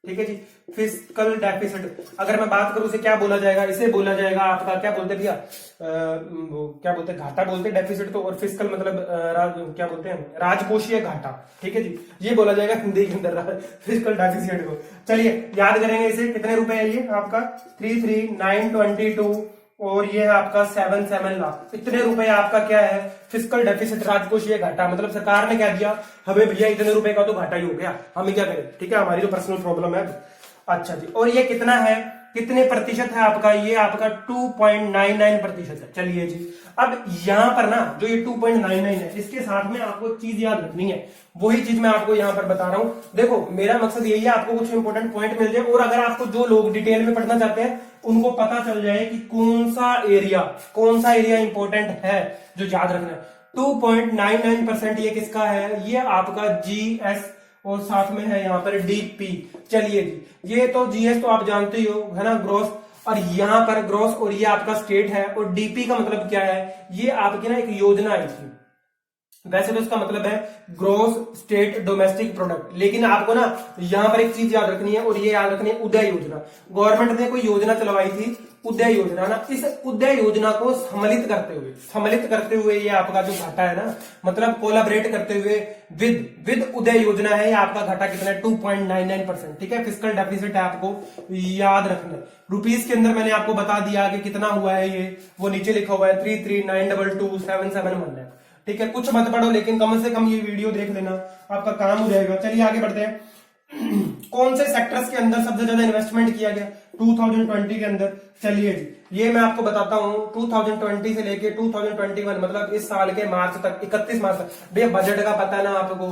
ठीक है जी, फिस्कल डेफिसिट। अगर मैं बात करूं इसे क्या बोला जाएगा? इसे बोला जाएगा आपका, क्या बोलते भैया, वो क्या बोलते हैं, घाटा बोलते हैं डेफिसिट तो, और फिस्कल मतलब क्या बोलते हैं, राजकोषीय घाटा, ठीक है जी, ये बोला जाएगा हिंदी के अंदर फिस्कल डेफिसिट को। चलिए याद करेंगे इसे, कितने रुपए है ये आपका? 33922, और ये है आपका 77 लाख। इतने रुपए आपका क्या है? फिस्कल डेफिसिट, राजकोषीय घाटा। मतलब सरकार ने क्या दिया हमें, भैया इतने रुपए का तो घाटा ही हो गया, हम क्या करें, ठीक है, हमारी तो पर्सनल प्रॉब्लम है। अच्छा जी, और ये कितना है, कितने प्रतिशत है आपका? ये आपका 2.99% है। चलिए जी, अब यहां पर ना जो ये 2.99 है, इसके साथ में आपको एक चीज याद रखनी है, वही चीज मैं आपको यहां पर बता रहा हूं। देखो मेरा मकसद यही है, आपको कुछ इंपॉर्टेंट पॉइंट मिल जाए, और अगर आपको जो लोग डिटेल में पढ़ना चाहते हैं उनको पता चल जाए कि कौन सा एरिया इंपॉर्टेंट है जो याद रखना है। 2.99% ये किसका है? ये आपका जीएस, और साथ में है यहाँ पर डीपी। चलिए जी, ये तो जीएस तो आप जानते ही हो, है ना, ग्रोस, और यहां पर ग्रोस, और ये आपका स्टेट है, और डीपी का मतलब क्या है? ये आपकी ना एक योजना आई थी, वैसे तो इसका मतलब है ग्रोस स्टेट डोमेस्टिक प्रोडक्ट, लेकिन आपको ना यहां पर एक चीज याद रखनी है, और ये याद रखनी है, उदय योजना। गवर्नमेंट ने कोई योजना चलवाई थी, उदय योजना ना, इस उदय योजना को सम्मिलित करते हुए ये आपका जो घाटा है ना, मतलब कोलैबोरेट करते हुए विद उदय योजना है, ये आपका घाटा कितना है? 2.99%, ठीक है। फिस्कल डेफिसिट है, आपको याद रखना है। रुपीस के अंदर मैंने आपको बता दिया कि कितना हुआ है, ये वो नीचे लिखा हुआ है 33922,771 है, ठीक है। कुछ मत पढ़ो, लेकिन कम से कम ये वीडियो देख लेना, आपका काम हो जाएगा। चलिए आगे बढ़ते हैं। कौन से सेक्टर्स के अंदर सबसे ज्यादा इन्वेस्टमेंट किया गया 2020 के अंदर? चलिए जी, ये मैं आपको बताता हूं। 2020 से लेके 2021 मतलब इस साल के मार्च तक, 31 मार्च तक, भैया बजट का पता है ना आपको,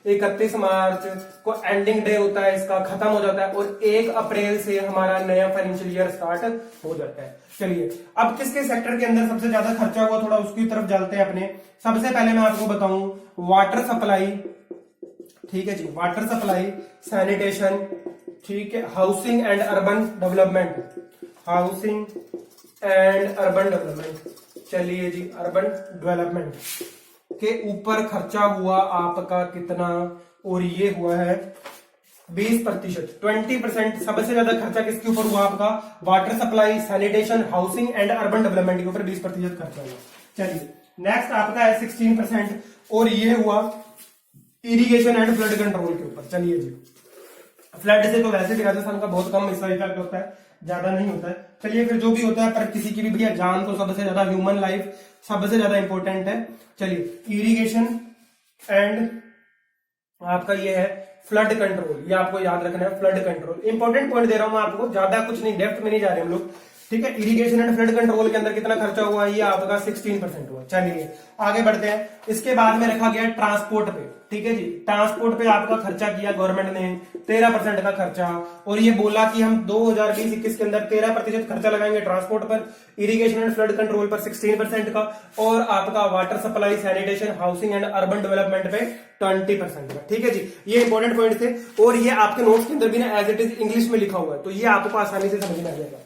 31 मार्च को एंडिंग डे होता है, इसका खत्म हो जाता है, और 1 अप्रैल से हमारा नया फाइनेंशियल ईयर स्टार्ट हो जाता है। चलिए, अब किसके सेक्टर के अंदर सबसे ज्यादा खर्चा हुआ, थोड़ा उसकी तरफ चलते हैं अपने। सबसे पहले मैं आपको बताऊं वाटर सप्लाई, ठीक है जी, वाटर सप्लाई, सैनिटेशन, ठीक है, हाउसिंग एंड अर्बन डेवलपमेंट, चलिए जी, अर्बन डेवलपमेंट के ऊपर खर्चा हुआ आपका कितना? और ये हुआ है 20%, 20%। सबसे ज्यादा खर्चा किसके ऊपर हुआ आपका? Water supply, sanitation, housing and urban development के ऊपर 20% खर्चा हुआ। चलिए नेक्स्ट आपका है 16%, और ये हुआ इरिगेशन एंड फ्लड कंट्रोल के ऊपर। चलिए जी, फ्लड से तो वैसे भी राजस्थान का बहुत कम इसका इफेक्ट होता है, ज्यादा नहीं होता है। चलिए फिर जो भी होता है, पर किसी की भी भैया जान तो सबसे ज्यादा, ह्यूमन लाइफ सबसे ज्यादा इंपॉर्टेंट है। चलिए, इरिगेशन एंड आपका ये है फ्लड कंट्रोल, ये आपको याद रखना है, फ्लड कंट्रोल। इंपॉर्टेंट पॉइंट दे रहा हूं मैं आपको, ज्यादा कुछ नहीं, डेप्थ में नहीं जा रहे हम लोग। ठीक है। इरिगेशन एंड फ्लड कंट्रोल के अंदर कितना खर्चा हुआ, ये आपका 16% हुआ। चलिए आगे बढ़ते हैं। इसके बाद में रखा गया ट्रांसपोर्ट पे, ठीक है जी। ट्रांसपोर्ट पे आपका खर्चा किया गवर्नमेंट ने 13% का खर्चा, और ये बोला कि हम 2020-21 के अंदर 13% खर्चा लगाएंगे ट्रांसपोर्ट पर, इरिगेशन एंड फ्लड कंट्रोल पर 16% का, और आपका water supply, sanitation, housing and urban development पे 20% का। ठीक है जी, ये इंपॉर्टेंट पॉइंट थे, और ये आपके नोट्स के अंदर भी ना एज इट इज इंग्लिश में लिखा हुआ है, तो ये आपको आसानी से समझ में आ जाएगा।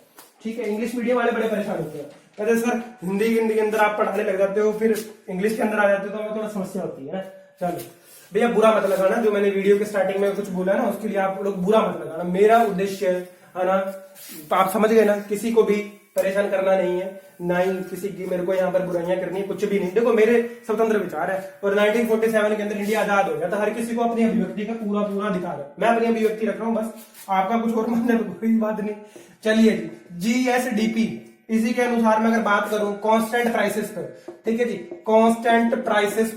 ठीक है, इंग्लिश मीडियम वाले बड़े परेशान होते हैं, कहते सर हिंदी के अंदर आप पढ़ाने लग जाते हो, फिर इंग्लिश के अंदर आ जाते हो, तो हमें थोड़ा समस्या होती है ना। चलो भैया बुरा मत लगाना, जो मैंने वीडियो के स्टार्टिंग में कुछ बोला ना उसके लिए आप लोग बुरा मत लगाना, मेरा उद्देश्य है ना, तो आप समझ गए ना, किसी को भी परेशान करना नहीं है, ना ही किसी की मेरे को यहाँ पर बुराइयां करनी है, कुछ भी नहीं। देखो मेरे स्वतंत्र विचार है, और 1947 के अंदर इंडिया आजाद हो गया, तो हर किसी को अपनी अभिव्यक्ति का पूरा अधिकार है। मैं अपनी अभिव्यक्ति रख रहा हूँ, बस आपका कुछ और मानने में कोई बात नहीं। चलिए जी, GSDP इसी के अनुसार मैं अगर बात करूं कांस्टेंट प्राइसेस पर, ठीक है जी, कांस्टेंट प्राइसेस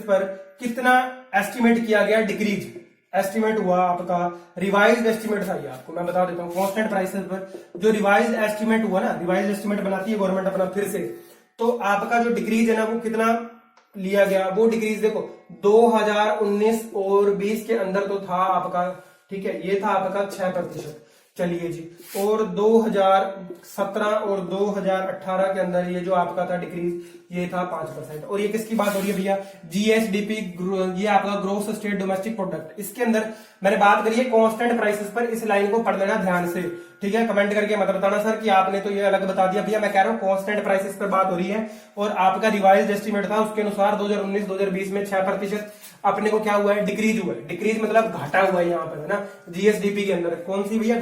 पर कितना एस्टिमेट किया गया, डिक्रीज एस्टिमेट हुआ आपका, रिवाइज्ड एस्टिमेट था ये, आपको मैं बता देता हूँ। कांस्टेंट प्राइसेस पर जो रिवाइज्ड एस्टिमेट हुआ ना, रिवाइज्ड एस्टिमेट बनाती है गवर्नमेंट अपना फिर से, तो आपका जो डिक्रीज है ना वो कितना लिया गया, वो डिक्रीज देखो 2019 और 20 के अंदर तो था आपका, ठीक है, ये था आपका 6%। चलिए जी, और 2017 और 2018 के अंदर ये जो आपका था डिक्रीज, ये था 5%। और ये किसकी बात हो रही है भैया, GSDP, ये आपका ग्रोस स्टेट डोमेस्टिक प्रोडक्ट, इसके अंदर मैंने बात करी है कांस्टेंट प्राइसेस पर। इस लाइन को पढ़ लेना ध्यान से, ठीक है। कमेंट करके मत बताना सर कि आपने तो ये अलग बता दिया, भैया मैं कह रहा हूँ कांस्टेंट प्राइसेस पर बात हो रही है, और आपका रिवाइज्ड एस्टिमेट था उसके अनुसार 2019-2020 में 6% अपने को क्या हुआ है, डिक्रीज हुआ है। डिक्रीज मतलब घाटा हुआ है यहाँ पर, है ना, GSDP के अंदर। कौन सी भैया,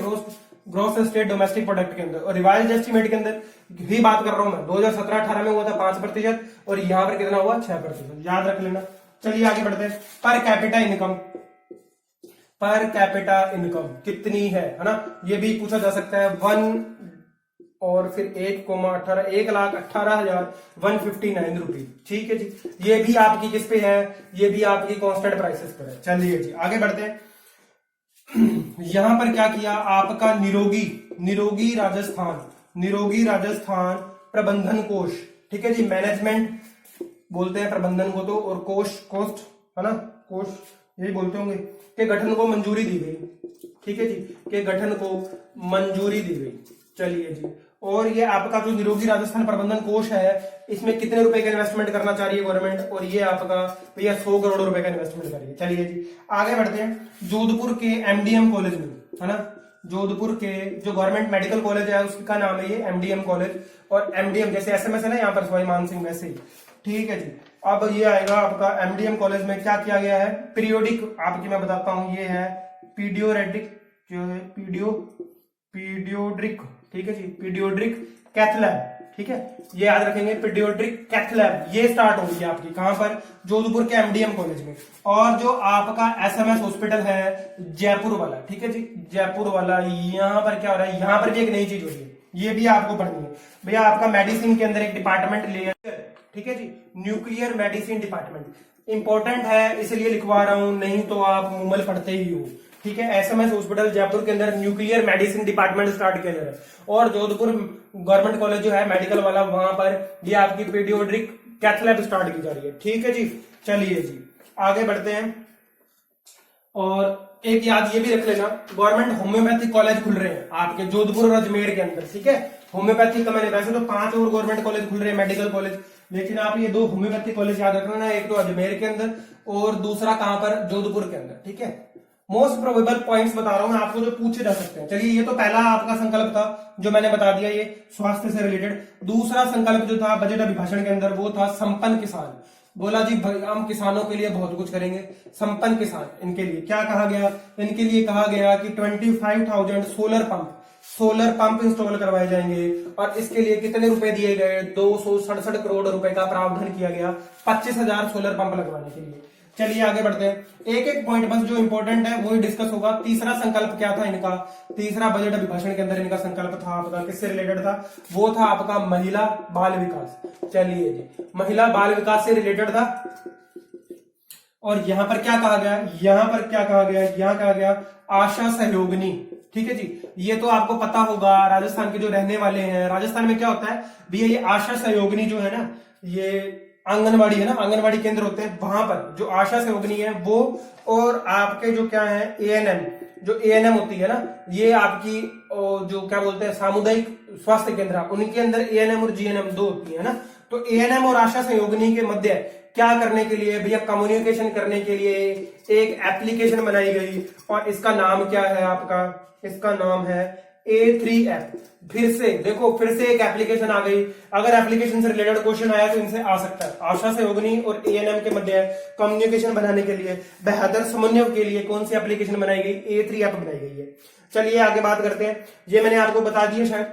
ग्रोस स्टेट डोमेस्टिक प्रोडक्ट के अंदर। और रिवाइज्ड एस्टिमेट के अंदर ही बात कर रहा हूं मैं, 2017-18 में हुआ था 5%, और यहाँ पर कितना हुआ, 6%, याद रख लेना। चलिए आगे बढ़ते हैं। पर कैपिटा इनकम कितनी है ना, ये भी पूछा जा सकता है। 1 और फिर 1,18 1,18,159 रुपीज। ठीक है जी, ये भी आपकी किस पे है, ये भी आपकी कांस्टेंट प्राइसेस पर है। चलिए जी आगे बढ़ते हैं। यहां पर क्या किया आपका, निरोगी राजस्थान प्रबंधन कोष, ठीक है जी, मैनेजमेंट बोलते हैं प्रबंधन को तो, और कोस्ट है ना, कोष यही बोलते होंगे, के गठन को मंजूरी दी गई। ठीक है जी, के गठन को मंजूरी दी गई। चलिए जी, और ये आपका जो निरोगी राजस्थान प्रबंधन कोष है, इसमें कितने रुपए का इन्वेस्टमेंट करना चाह रही है गवर्नमेंट, और ये आपका भैया 100 करोड़ रुपए का इन्वेस्टमेंट करिए। चलिए जी आगे बढ़ते हैं। जोधपुर के MDM कॉलेज में, है ना, जोधपुर के जो गवर्नमेंट मेडिकल कॉलेज है उसका नाम है ये MDM कॉलेज, और MDM जैसे SMS है ना यहाँ पर सवाई मान सिंह, वैसे ही। ठीक है जी, अब ये आएगा आपका MDM कॉलेज में क्या किया गया है, पीरियोडिक, आपकी मैं बताता हूं, ये है पीडियोरेटिक, जो है पीडियोड्रिक, ठीक है जी, पीडियोड्रिक कैथ लैब, ठीक है, ये याद रखेंगे, पीडियोड्रिक कैथ लैब, ये स्टार्ट होगी आपकी कहां पर, जोधपुर के MDM कॉलेज में। और जो आपका SMS हॉस्पिटल है जयपुर वाला, ठीक है जी, जयपुर वाला, यहाँ पर क्या हो रहा है, यहाँ पर भी एक नई चीज हो रही है, ये भी आपको पढ़नी है भैया। आपका मेडिसिन के अंदर एक डिपार्टमेंट लिया, ठीक है जी, न्यूक्लियर मेडिसिन डिपार्टमेंट, इंपॉर्टेंट है इसलिए लिखवा रहा हूं, नहीं तो आप मुमल पढ़ते ही हो। ठीक है, SMS हॉस्पिटल जयपुर के अंदर न्यूक्लियर मेडिसिन डिपार्टमेंट स्टार्ट किया जा रहा है, और जोधपुर गवर्नमेंट कॉलेज जो है मेडिकल वाला, वहां पर ये आपकी पीडियोड्रिक कैथ लैब स्टार्ट की जा रही है। ठीक है जी, चलिए जी आगे बढ़ते हैं। और एक याद ये भी रख लेना, गवर्नमेंट होम्योपैथिक कॉलेज खुल रहे हैं आपके जोधपुर और अजमेर के अंदर। ठीक है, होम्योपैथिक का मैंने, वैसे तो 5 और गवर्नमेंट कॉलेज खुल रहे हैं मेडिकल कॉलेज, लेकिन आप ये 2 होम्योपैथिक कॉलेज याद रखना ना, एक तो अजमेर के अंदर और दूसरा कहां पर, जोधपुर के अंदर। ठीक है, मोस्ट प्रोबेबल पॉइंट्स बता रहा हूं मैं आपको जो पूछे जा सकते हैं। चलिए, ये तो पहला आपका संकल्प था जो मैंने बता दिया, ये स्वास्थ्य से रिलेटेड। दूसरा संकल्प जो था बजट अभिभाषण के अंदर, वो था संपन्न किसान। बोला जी हम किसानों के लिए बहुत कुछ करेंगे, संपन्न किसान, इनके लिए क्या कहा गया, इनके लिए कहा गया कि 25,000 सोलर पंप इंस्टॉल करवाए जाएंगे, और इसके लिए कितने रुपए दिए गए, 267 करोड़ रुपए का प्रावधान किया गया 25,000 सोलर पंप लगवाने के लिए। चलिए आगे बढ़ते हैं, एक एक पॉइंट बस जो इंपॉर्टेंट है वो ही डिस्कस होगा। तीसरा संकल्प क्या था इनका, तीसरा बजट अभिभाषण के अंदर इनका संकल्प था आपका, किससे रिलेटेड था, वो था आपका महिला बाल विकास। चलिए जी, महिला बाल विकास से रिलेटेड था। और यहां पर क्या कहा गया, यहां पर क्या कहा गया, यहां कहा गया आशा सहयोगिनी। ठीक है जी, ये तो आपको पता होगा, राजस्थान के जो रहने वाले हैं, राजस्थान में क्या होता है भैया, ये आशा सहयोगिनी जो है ना, ये आंगनवाड़ी है ना, आंगनवाड़ी केंद्र होते हैं, वहां पर जो आशा सहयोगिनी है वो, और आपके जो क्या है एएनएम, जो एएनएम होती है ना, ये आपकी जो क्या बोलते हैं सामुदायिक स्वास्थ्य केंद्र, उनके अंदर एएनएम और जीएनएम दो होती है ना। तो एएनएम और आशा सहयोगिनी के मध्य क्या करने के लिए भैया, कम्युनिकेशन करने के लिए एक एप्लीकेशन बनाई गई, और इसका नाम क्या है आपका, इसका नाम है A3F। फिर से देखो, फिर से एक एप्लीकेशन आ गई। अगर एप्लीकेशन से रिलेटेड क्वेश्चन आया तो इनसे आ सकता है। आशा सहयोगिनी और एएनएम के मध्य कम्युनिकेशन बनाने के लिए, बेहतर समन्वय के लिए कौन सी एप्लीकेशन बनाई गई, A3F बनाई गई है। चलिए आगे बात करते हैं। ये मैंने आपको बता दिया शायद,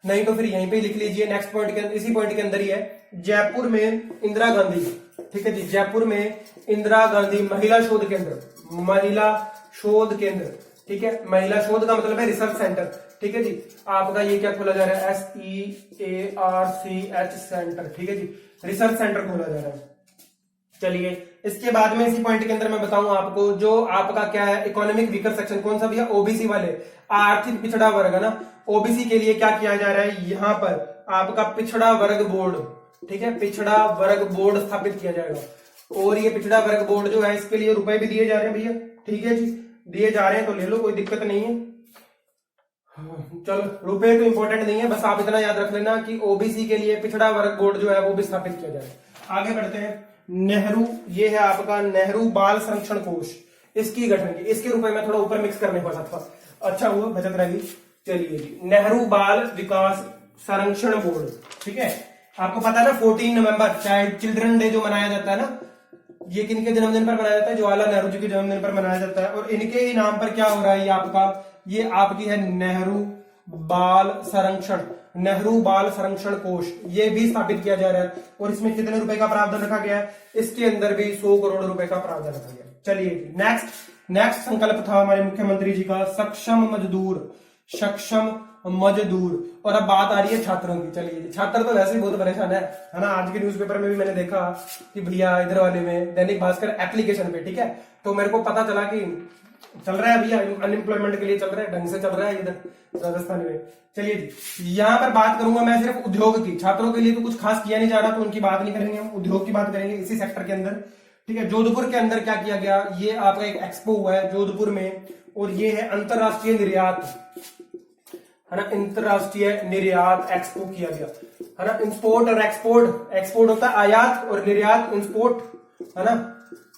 नहीं तो फिर यहीं पे लिख लीजिए, नेक्स्ट पॉइंट के इसी पॉइंट के अंदर ही है। जयपुर में इंदिरा गांधी, ठीक है जी, जयपुर में इंदिरा गांधी महिला शोध केंद्र, महिला शोध केंद्र, ठीक है, महिला शोध का मतलब है रिसर्च सेंटर। ठीक है जी, आपका ये क्या खोला जा रहा है, SEARCH सेंटर, ठीक है जी, रिसर्च सेंटर खोला जा रहा है। चलिए इसके बाद में इसी पॉइंट के अंदर मैं बताऊं आपको, जो आपका क्या है इकोनॉमिक वीकर सेक्शन, कौन सा भैया, ओबीसी वाले, आर्थिक पिछड़ा वर्ग है ना, ओबीसी के लिए क्या किया जा रहा है, यहां पर आपका पिछड़ा वर्ग बोर्ड, ठीक है, पिछड़ा वर्ग बोर्ड स्थापित किया जाएगा। और ये पिछड़ा वर्ग बोर्ड जो है, इसके लिए रुपए भी दिए जा रहे हैं भैया, ठीक है जी, दिए जा रहे हैं तो ले लो, कोई दिक्कत नहीं है। चलो रुपए तो इंपॉर्टेंट नहीं है, बस आप इतना याद रख लेना कि ओबीसी के लिए पिछड़ा वर्ग बोर्ड जो है वो भी स्थापित किया जाए। आगे बढ़ते हैं। नेहरू, ये है आपका नेहरू बाल संरक्षण कोष, इसकी गठन की, इसके रुपए में थोड़ा ऊपर मिक्स करने पड़ा था, अच्छा हुआ बचत रहेगी। चलिए जी, नेहरू बाल विकास संरक्षण बोर्ड, ठीक है, आपको पता है ना 14 नवंबर चाइल्ड चिल्ड्रन डे जो मनाया जाता है ना, ये किनके जन्मदिन पर मनाया जाता है, जवाहरलाल नेहरू जी के जन्मदिन पर मनाया जाता है। और इनके ही नाम पर क्या हो रहा है, ये आपका, ये आपकी है नेहरू बाल संरक्षण, नेहरू बाल संरक्षण कोष, ये भी स्थापित किया जा रहा है। और इसमें कितने रुपए का प्रावधान रखा गया है, इसके अंदर भी 100 करोड़ रुपए का प्रावधान रखा गया। चलिए नेक्स्ट संकल्प था हमारे मुख्यमंत्री जी का, सक्षम मजदूर, सक्षम मजदूर। और अब बात आ रही है छात्रों की। चलिए, छात्र तो वैसे ही बहुत परेशान है ना। आज के न्यूज़पेपर में भी मैंने देखा कि भैया इधर वाले में दैनिक भास्कर एप्लीकेशन पे, ठीक है, तो मेरे को पता चला कि चल रहा है भैया अनएम्प्लॉयमेंट के लिए चल रहा है, ढंग से चल रहा है इधर राजस्थान में। चलिए जी, यहाँ पर बात करूंगा मैं सिर्फ उद्योग की, छात्रों के लिए तो कुछ खास किया नहीं जा रहा, तो उनकी बात नहीं करेंगे, हम उद्योग की बात करेंगे इसी सेक्टर के अंदर। ठीक है, जोधपुर के अंदर क्या किया गया, ये आपका एक एक्सपो हुआ है जोधपुर में, और ये है अंतरराष्ट्रीय निर्यात, है ना, अंतरराष्ट्रीय निर्यात एक्सपो किया गया, है ना। इंपोर्ट और एक्सपोर्ट, एक्सपोर्ट होता है आयात और निर्यात इंपोर्ट, है ना,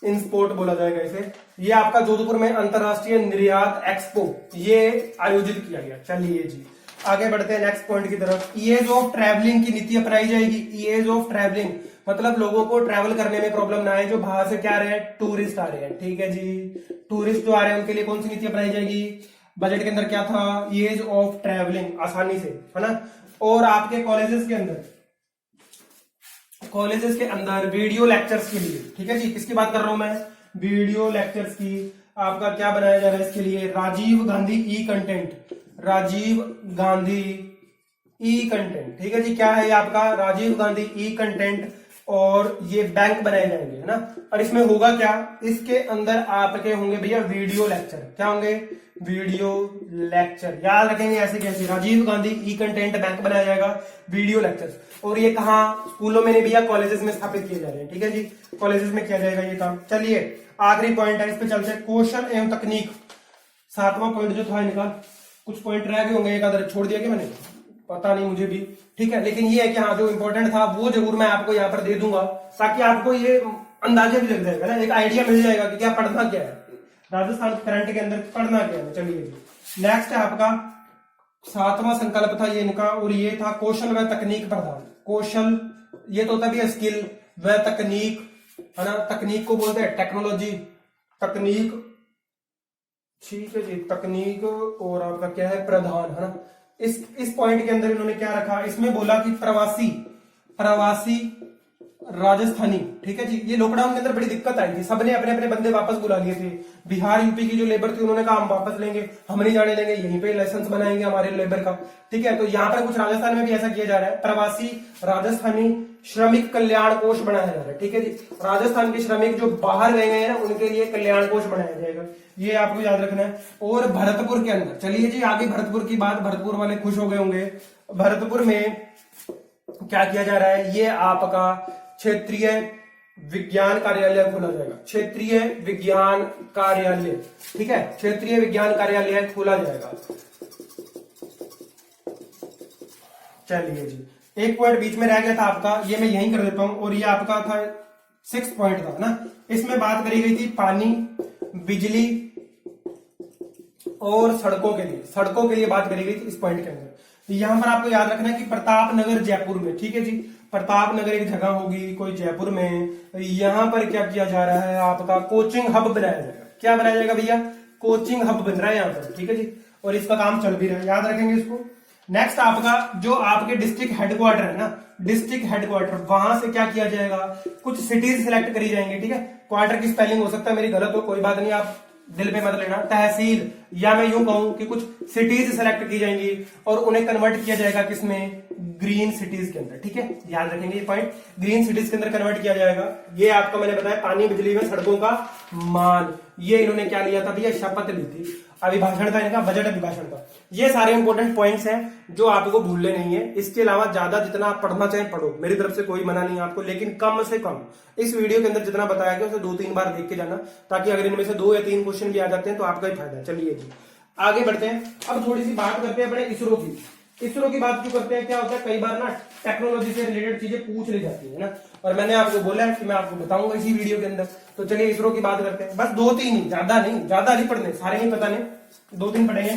इंपोर्ट बोला जाएगा इसे। ये आपका जोधपुर में अंतरराष्ट्रीय निर्यात एक्सपो ये आयोजित किया गया। चलिए जी आगे बढ़ते हैं नेक्स्ट पॉइंट की तरफ। ईज ऑफ ट्रैवलिंग की नीति अपनाई जाएगी। ईज ऑफ ट्रैवलिंग मतलब लोगों को ट्रैवल करने में प्रॉब्लम ना आए, जो बाहर से क्या आ रहे हैं, टूरिस्ट आ रहे हैं, ठीक है जी, टूरिस्ट जो आ रहे हैं उनके लिए कौन सी नीति अपनाई जाएगी। बजट के अंदर क्या था, ईज ऑफ ट्रैवलिंग, आसानी से, है ना। और आपके कॉलेजेस के अंदर वीडियो लेक्चर्स के लिए, ठीक है जी, किसकी बात कर रहा हूं मैं, वीडियो लेक्चर्स की, आपका क्या बनाया जा रहा है इसके लिए, राजीव गांधी ई कंटेंट, राजीव गांधी ई कंटेंट, ठीक है जी, क्या है ये आपका राजीव गांधी ई कंटेंट, और ये बैंक बनाए जाएंगे, है ना। और इसमें होगा क्या, इसके अंदर आपके होंगे भैया वीडियो लेक्चर, क्या होंगे, वीडियो लेक्चर, याद रखेंगे ऐसे कैसे, राजीव गांधी ई कंटेंट बैंक बनाया जाएगा, वीडियो लेक्चर। और ये कहाँ, स्कूलों में नहीं भैया, कॉलेजेस में स्थापित किए जा रहे हैं, ठीक है जी, कॉलेजेस में किया जाएगा ये काम। चलिए आखिरी पॉइंट है, इस पे चलते हैं, कौशल एवं तकनीक, 7वां पॉइंट जो था इनका, कुछ पॉइंट रह गए होंगे, एक आधा छोड़ दिया क्या मैंने, पता नहीं मुझे भी, ठीक है, लेकिन ये है कि हाँ जो इंपॉर्टेंट था वो जरूर मैं आपको यहाँ पर दे दूंगा, ताकि आपको ये अंदाजा भी लग जाएगा ना, एक आइडिया मिल जाएगा कि क्या पढ़ना क्या है, राजस्थान करंट के अंदर पढ़ना क्या है। चलिए जी नेक्स्ट है आपका 7वां संकल्प था ये इनका, और ये था कौशल व तकनीक प्रदान। कौशल ये तो होता है स्किल, व तकनीक, है ना, तकनीक को बोलते हैं टेक्नोलॉजी, तकनीक, ठीक है जी, तकनीक, और आपका क्या है प्रधान, है ना। इस पॉइंट के अंदर इन्होंने क्या रखा, इसमें बोला कि प्रवासी राजस्थानी, ठीक है जी, ये लॉकडाउन के अंदर बड़ी दिक्कत आई थी, सबने अपने अपने बंदे वापस बुला लिए थे। बिहार यूपी की जो लेबर थी उन्होंने कहा हम वापस लेंगे, हम नहीं जाने देंगे, यहीं पे लाइसेंस बनाएंगे हमारे लेबर का, ठीक है। तो यहाँ पर कुछ राजस्थान में भी ऐसा किया जा रहा है, प्रवासी राजस्थानी श्रमिक कल्याण कोष बनाया जा रहा है, ठीक है जी। राजस्थान के श्रमिक जो बाहर गए हैं ना उनके लिए कल्याण कोष बनाया जाएगा, ये आपको याद रखना है। और भरतपुर के अंदर, चलिए जी आगे भरतपुर की बात, भरतपुर वाले खुश हो गए होंगे। भरतपुर में क्या किया जा रहा है, ये आपका क्षेत्रीय विज्ञान कार्यालय खोला जाएगा, क्षेत्रीय विज्ञान कार्यालय, ठीक है, क्षेत्रीय विज्ञान कार्यालय खोला जाएगा। चलिए जी, एक पॉइंट बीच में रह गया था आपका, ये मैं यहीं कर देता हूं। और ये आपका था 6 पॉइंट था ना, इसमें बात करी गई थी पानी, बिजली और सड़कों के लिए बात करी गई थी इस पॉइंट के अंदर। यहां पर आपको याद रखना है कि प्रताप नगर जयपुर में, ठीक है जी, प्रताप नगर एक जगह होगी कोई जयपुर में, यहां पर क्या किया जा रहा है, आपका कोचिंग हब बनाया जाएगा। क्या बनाया जाएगा भैया, कोचिंग हब बन रहा है यहां पर, ठीक है जी। और इसका काम चल भी रहा है, याद रखेंगे इसको। नेक्स्ट आपका जो आपके डिस्ट्रिक्ट हेडक्वार्टर है ना, डिस्ट्रिक्ट हेडक्वार्टर, वहां से क्या किया जाएगा, कुछ सिटीज सिलेक्ट करी जाएंगी, ठीक है। क्वार्टर की स्पेलिंग हो सकता है मेरी गलत हो, कोई बात नहीं, आप दिल पे मत लेना। तहसील, या मैं यूं कहूं कि कुछ सिटीज सेलेक्ट की जाएंगी और उन्हें कन्वर्ट किया जाएगा किसमें, ग्रीन सिटीज के अंदर, ठीक है, याद रखेंगे ये पॉइंट, ग्रीन सिटीज के अंदर कन्वर्ट किया जाएगा। ये आपका मैंने बताया पानी, बिजली में सड़कों का मान, ये इन्होंने क्या लिया था भैया, शपथ ली थी। अभिभाषण था इनका, बजट अभिभाषण का। ये सारे इंपॉर्टेंट पॉइंट्स हैं जो आपको भूलने नहीं है। इसके अलावा ज्यादा जितना आप पढ़ना चाहे पढ़ो, मेरी तरफ से कोई मना नहीं है आपको, लेकिन कम से कम इस वीडियो के अंदर जितना बताया गया उसे 2-3 बार देख के जाना, ताकि अगर इनमें से 2 या 3 क्वेश्चन भी आ जाते हैं तो आपका ही फायदा है। चलिए जी आगे बढ़ते हैं। अब थोड़ी सी बात करते हैं अपने इसरो की। इसरो की बात क्यों करते हैं, क्या होता है कई बार ना टेक्नोलॉजी से रिलेटेड चीजें पूछ ली जाती है ना, और मैंने आपको बोला है कि मैं आपको बताऊंगा इसी वीडियो के अंदर। तो चलिए इसरो की बात करते हैं, बस 2-3 ही, ज्यादा नहीं पढ़ने, सारे नहीं पता नहीं, 2-3 पढ़ेंगे,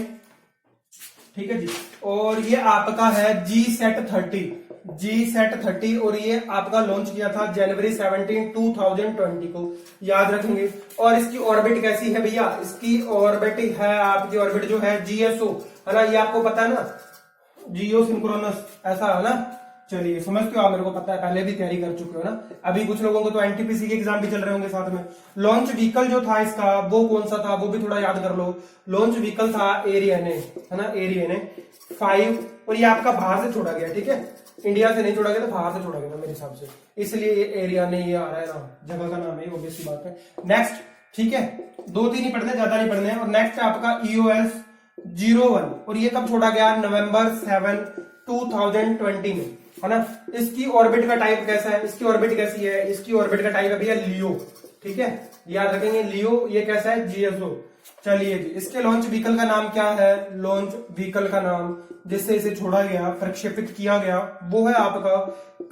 ठीक है जी। और ये आपका है GSAT-30, और ये आपका लॉन्च किया था जनवरी 17, 2020 को, याद रखेंगे। और इसकी ऑर्बिट कैसी है भैया, इसकी ऑर्बिट है आपकी, ऑर्बिट जो है GSO है ना, ये आपको पता है ना, जियो सिंक्रोनस, ऐसा है ना। चलिए समझते हो आप, मेरे को पता है, पहले भी तैयारी कर चुके हो ना। अभी कुछ लोगों को तो एनटीपीसी के एग्जाम भी चल रहे होंगे साथ में। लॉन्च व्हीकल जो था इसका वो कौन सा था, वो भी थोड़ा याद कर लो। लॉन्च व्हीकल था एरियने, है ना, एरियने 5, और ये आपका बाहर से छोड़ा गया, ठीक है, इंडिया से नहीं छोड़ा गया, तो बाहर से छोड़ा गया मेरे हिसाब से, इसलिए ये एरियने ये आ रहा है ना, जगह का नाम है, ऑब्वियस सी बात है। नेक्स्ट, ठीक है, 2-3 ही पढ़ने, ज्यादा नहीं पढ़ने। और नेक्स्ट आपका EOS 01, और ये कब छोड़ा गया, नवंबर 7, 2020 में, है ना। इसकी ऑर्बिट का टाइप कैसा है, इसकी ऑर्बिट कैसी है, इसकी ऑर्बिट का टाइप है भैया लियो, ठीक है, याद रखेंगे लियो। ये कैसा है, GSO। चलिए जी, इसके लॉन्च व्हीकल का नाम क्या है, लॉन्च व्हीकल का नाम जिससे इसे छोड़ा गया, प्रक्षेपित किया गया, वो है आपका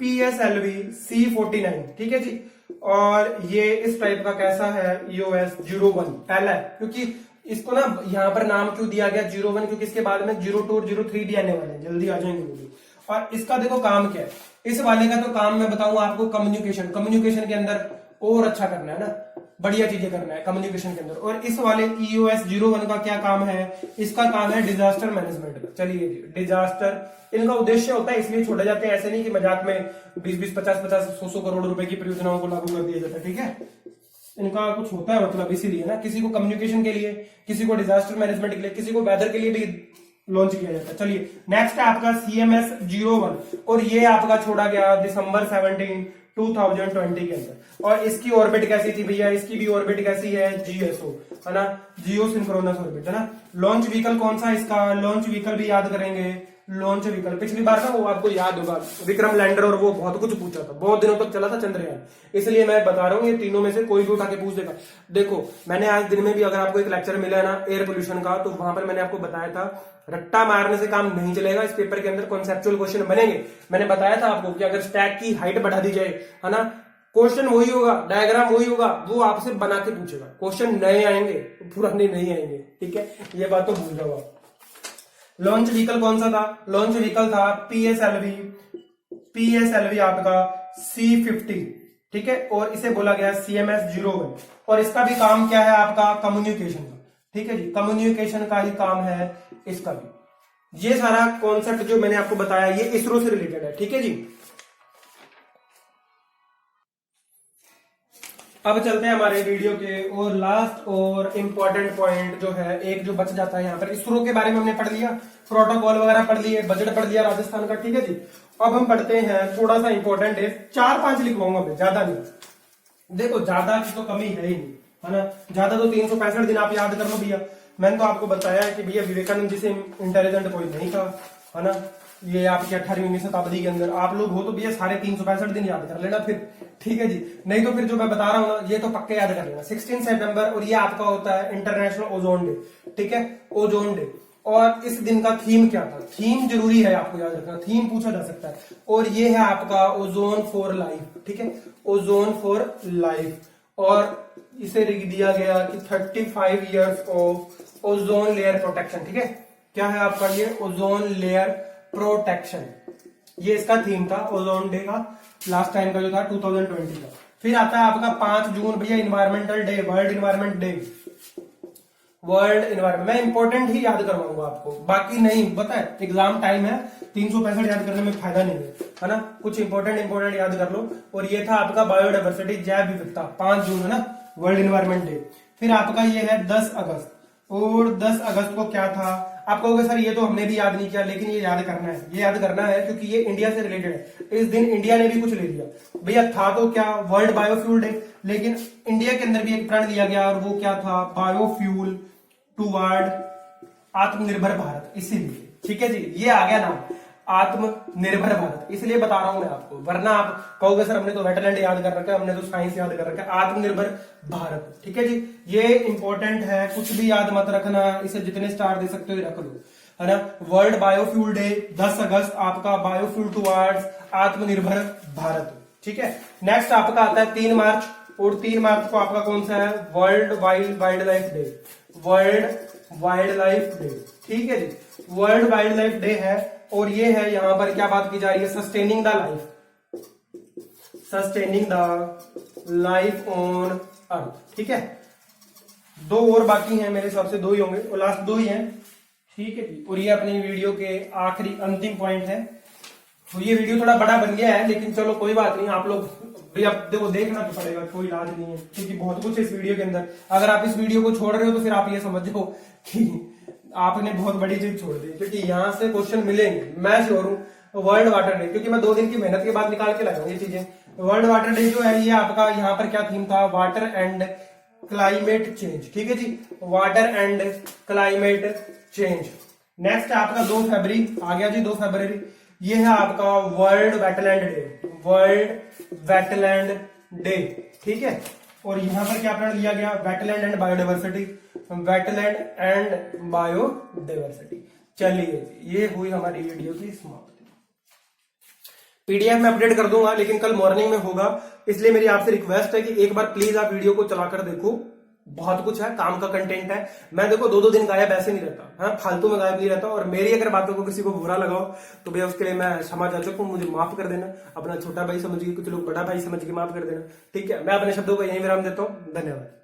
PSLV C-49, ठीक है जी। और ये इस टाइप का कैसा है, EOS 01 पहला है, क्योंकि इसको ना यहाँ पर नाम क्यों दिया गया 01, क्योंकि इसके बाद में 02 और 03 भी आने वाले हैं, जल्दी आ जाएंगे वो भी। और इसका देखो काम क्या है, इस वाले का तो काम मैं बताऊंगा आपको, कम्युनिकेशन के अंदर और अच्छा करना है ना, बढ़िया चीजें करना है कम्युनिकेशन के अंदर। और इस वाले EOS 01 का क्या काम है, इसका काम है डिजास्टर मैनेजमेंट का। चलिए डिजास्टर इनका उद्देश्य होता है, इसलिए छोड़े जाते हैं, ऐसे नहीं कि मजाक में 20-20, 50-50, 100-100 करोड़ रुपए की परियोजनाओं को लागू कर दिया जाता है, ठीक है, इनका कुछ होता है मतलब, इसीलिए ना, किसी को कम्युनिकेशन के लिए, किसी को डिजास्टर मैनेजमेंट के लिए, किसी को वेदर के लिए भी लॉन्च किया जाता है। चलिए नेक्स्ट है आपका CMS 01, और ये आपका छोड़ा गया दिसंबर 17, 2020 के अंदर। और इसकी ऑर्बिट कैसी थी भैया, इसकी भी ऑर्बिट कैसी है, GSO, है ना, जियो सिंक्रोनस ऑर्बिट, है ना। लॉन्च व्हीकल कौन सा इसका, लॉन्च व्हीकल भी याद करेंगे, लॉन्च व्हीकल पिछली बार ना वो आपको याद होगा, विक्रम लैंडर, और वो बहुत कुछ पूछा था, बहुत दिनों तक चला था चंद्रयान, इसलिए मैं बता रहा हूँ ये तीनों में से कोई भी उठा के पूछ देगा। देखो मैंने आज दिन में भी अगर आपको एक लेक्चर मिला है ना एयर पोल्यूशन का, तो वहां पर मैंने आपको बताया था रट्टा मारने से काम नहीं चलेगा, इस पेपर के अंदर कॉन्सेप्चुअल क्वेश्चन बनेंगे। मैंने बताया था आपको कि अगर स्टैक की हाइट बढ़ा दी जाए, है ना, क्वेश्चन वही होगा, डायग्राम वही होगा, वो आपसे बना के पूछेगा, क्वेश्चन नए आएंगे, पुराने नहीं आएंगे, ठीक है, ये बात तो भूल जाओ आप। लॉन्च व्हीकल कौन सा था, लॉन्च व्हीकल था PSLV आपका C-50, ठीक है, और इसे बोला गया CMS 01, और इसका भी काम क्या है आपका, कम्युनिकेशन का, ठीक है जी, कम्युनिकेशन का ही काम है इसका भी। ये सारा कॉन्सेप्ट जो मैंने आपको बताया ये इसरो से रिलेटेड है, ठीक है जी। अब चलते हैं हमारे वीडियो के और लास्ट और इम्पोर्टेंट पॉइंट जो है, एक जो बच जाता है यहाँ पर। इसरो के बारे में हमने पढ़ लिया, प्रोटोकॉल वगैरह पढ़ लिए, बजट पढ़ लिया राजस्थान का, ठीक है जी। अब हम पढ़ते हैं थोड़ा सा इंपॉर्टेंट है, 4-5 लिखवाऊंगा मैं, ज्यादा नहीं। देखो ज्यादा की तो कमी है ही नहीं, है ना। ज्यादा तो 365 दिन आप याद कर लो भैया। मैंने तो आपको बताया है कि भैया विवेकानंद जी से इंटेलिजेंट कोई नहीं था, है ना। ये आपकी 18वीं शताब्दी के अंदर आप लोग हो तो भैया सारे 365 दिन याद कर लेना फिर, ठीक है जी। नहीं तो फिर जो मैं बता रहा हूं ना, ये तो पक्के याद कर लेना। 16 सितंबर, और ये आपका होता है इंटरनेशनल ओजोन डे, ठीक है, ओजोन डे। और इस दिन का थीम क्या था, थीम जरूरी है आपको याद रखना, थीम पूछा जा सकता है। और ये है आपका ओजोन फॉर लाइफ, ठीक है, ओजोन फॉर लाइफ। और इसे लिख दिया गया कि 35 years of ozone layer protection, ठीक है। क्या है आपका ये ओजोन लेयर प्रोटेक्शन, ये इसका थीम था ओजोन डे का, लास्ट टाइम का जो था 2020 का। फिर आता है आपका 5 जून भैया environmental day, world environment day, world environment. मैं इंपॉर्टेंट ही याद करवाऊंगा आपको, बाकी नहीं, पता है एग्जाम टाइम है, 365 याद करने में फायदा नहीं है ना। कुछ इंपॉर्टेंट याद कर लो। और ये था आपका बायोडाइवर्सिटी, जैव विविधता, 5 जून है ना, वर्ल्ड इन्वायरमेंट डे। फिर आपका ये है 10 अगस्त, और 10 अगस्त को क्या था, आप कहोगे सर ये तो हमने भी याद नहीं किया, लेकिन ये याद करना है, ये याद करना है क्योंकि ये इंडिया से रिलेटेड है। इस दिन इंडिया ने भी कुछ ले लिया भैया, था तो क्या वर्ल्ड बायोफ्यूल डे, लेकिन इंडिया के अंदर भी एक प्रण लिया गया, और वो क्या था, बायोफ्यूल टुवर्ड आत्मनिर्भर भारत, इसीलिए, ठीक है जी। ये आ गया नाम, आत्मनिर्भर भारत, इसलिए बता रहा हूं मैं आपको, वरना आप कहोगे सर हमने तो वेटलैंड याद कर रखा है, हमने तो साइंस याद कर रखा है। आत्मनिर्भर भारत, ठीक है जी, ये इंपॉर्टेंट है, कुछ भी याद मत रखना, इसे जितने स्टार दे सकते हो रख लो, है ना। वर्ल्ड बायोफ्यूल डे 10 अगस्त आपका, बायोफ्यूल टुवर्ड्स आत्मनिर्भर भारत, ठीक है। नेक्स्ट आपका आता है 3 मार्च, और 3 मार्च को आपका कौन सा है, world wild life day, world wild life day, ठीक है जी, वर्ल्ड वाइल्ड लाइफ डे है। और ये है यहां पर क्या बात की जा रही है, sustaining the life, sustaining the life on earth, ठीक है। 2 और बाकी हैं मेरे हिसाब से, 2 ही होंगे, और लास्ट 2 ही हैं, ठीक है जी। और ये अपनी वीडियो के आखिरी अंतिम पॉइंट है। तो ये वीडियो थोड़ा बड़ा बन गया है, लेकिन चलो कोई बात नहीं, आप लोग भी अब देखो देखना तो पड़ेगा, कोई इलाज नहीं है, क्योंकि बहुत कुछ है इस वीडियो के अंदर। अगर आप इस वीडियो को छोड़ रहे हो तो फिर आप ये समझो कि आपने बहुत बड़ी चीज छोड़ दी, क्योंकि यहां से क्वेश्चन मिलेंगे, मैं श्योर हूं। वर्ल्ड वाटर डे, क्योंकि मैं 2 दिन की मेहनत के बाद निकाल के लगाऊं ये चीजें। वर्ल्ड वाटर डे जो है, ये आपका यहाँ पर क्या थीम था, वाटर एंड क्लाइमेट चेंज, ठीक है जी, water and climate change. Next आपका 2 फरवरी आ गया जी, 2 फरवरी, ये है आपका world wetland day, world wetland day, ठीक है। और यहां पर क्या प्रण लिया गया, wetland and biodiversity, wetland and biodiversity. चलिए ये हुई हमारी वीडियो की समाप्ति। पीडीएफ में अपडेट कर दूंगा, लेकिन कल मॉर्निंग में होगा, इसलिए मेरी आपसे रिक्वेस्ट है कि एक बार प्लीज आप वीडियो को चलाकर देखो, बहुत कुछ है, काम का कंटेंट है। मैं देखो 2-2 दिन गायब ऐसे नहीं रहता, हाँ, फालतू में गायब नहीं रहता। और मेरी अगर बातों को किसी को बुरा लगाओ तो भैया उसके लिए मैं क्षमा चाचक हूं, मुझे माफ कर देना, अपना छोटा भाई समझ के, कुछ लोग बड़ा भाई समझ के माफ कर देना, ठीक है। मैं अपने शब्दों को यहीं विराम देता हूं, धन्यवाद।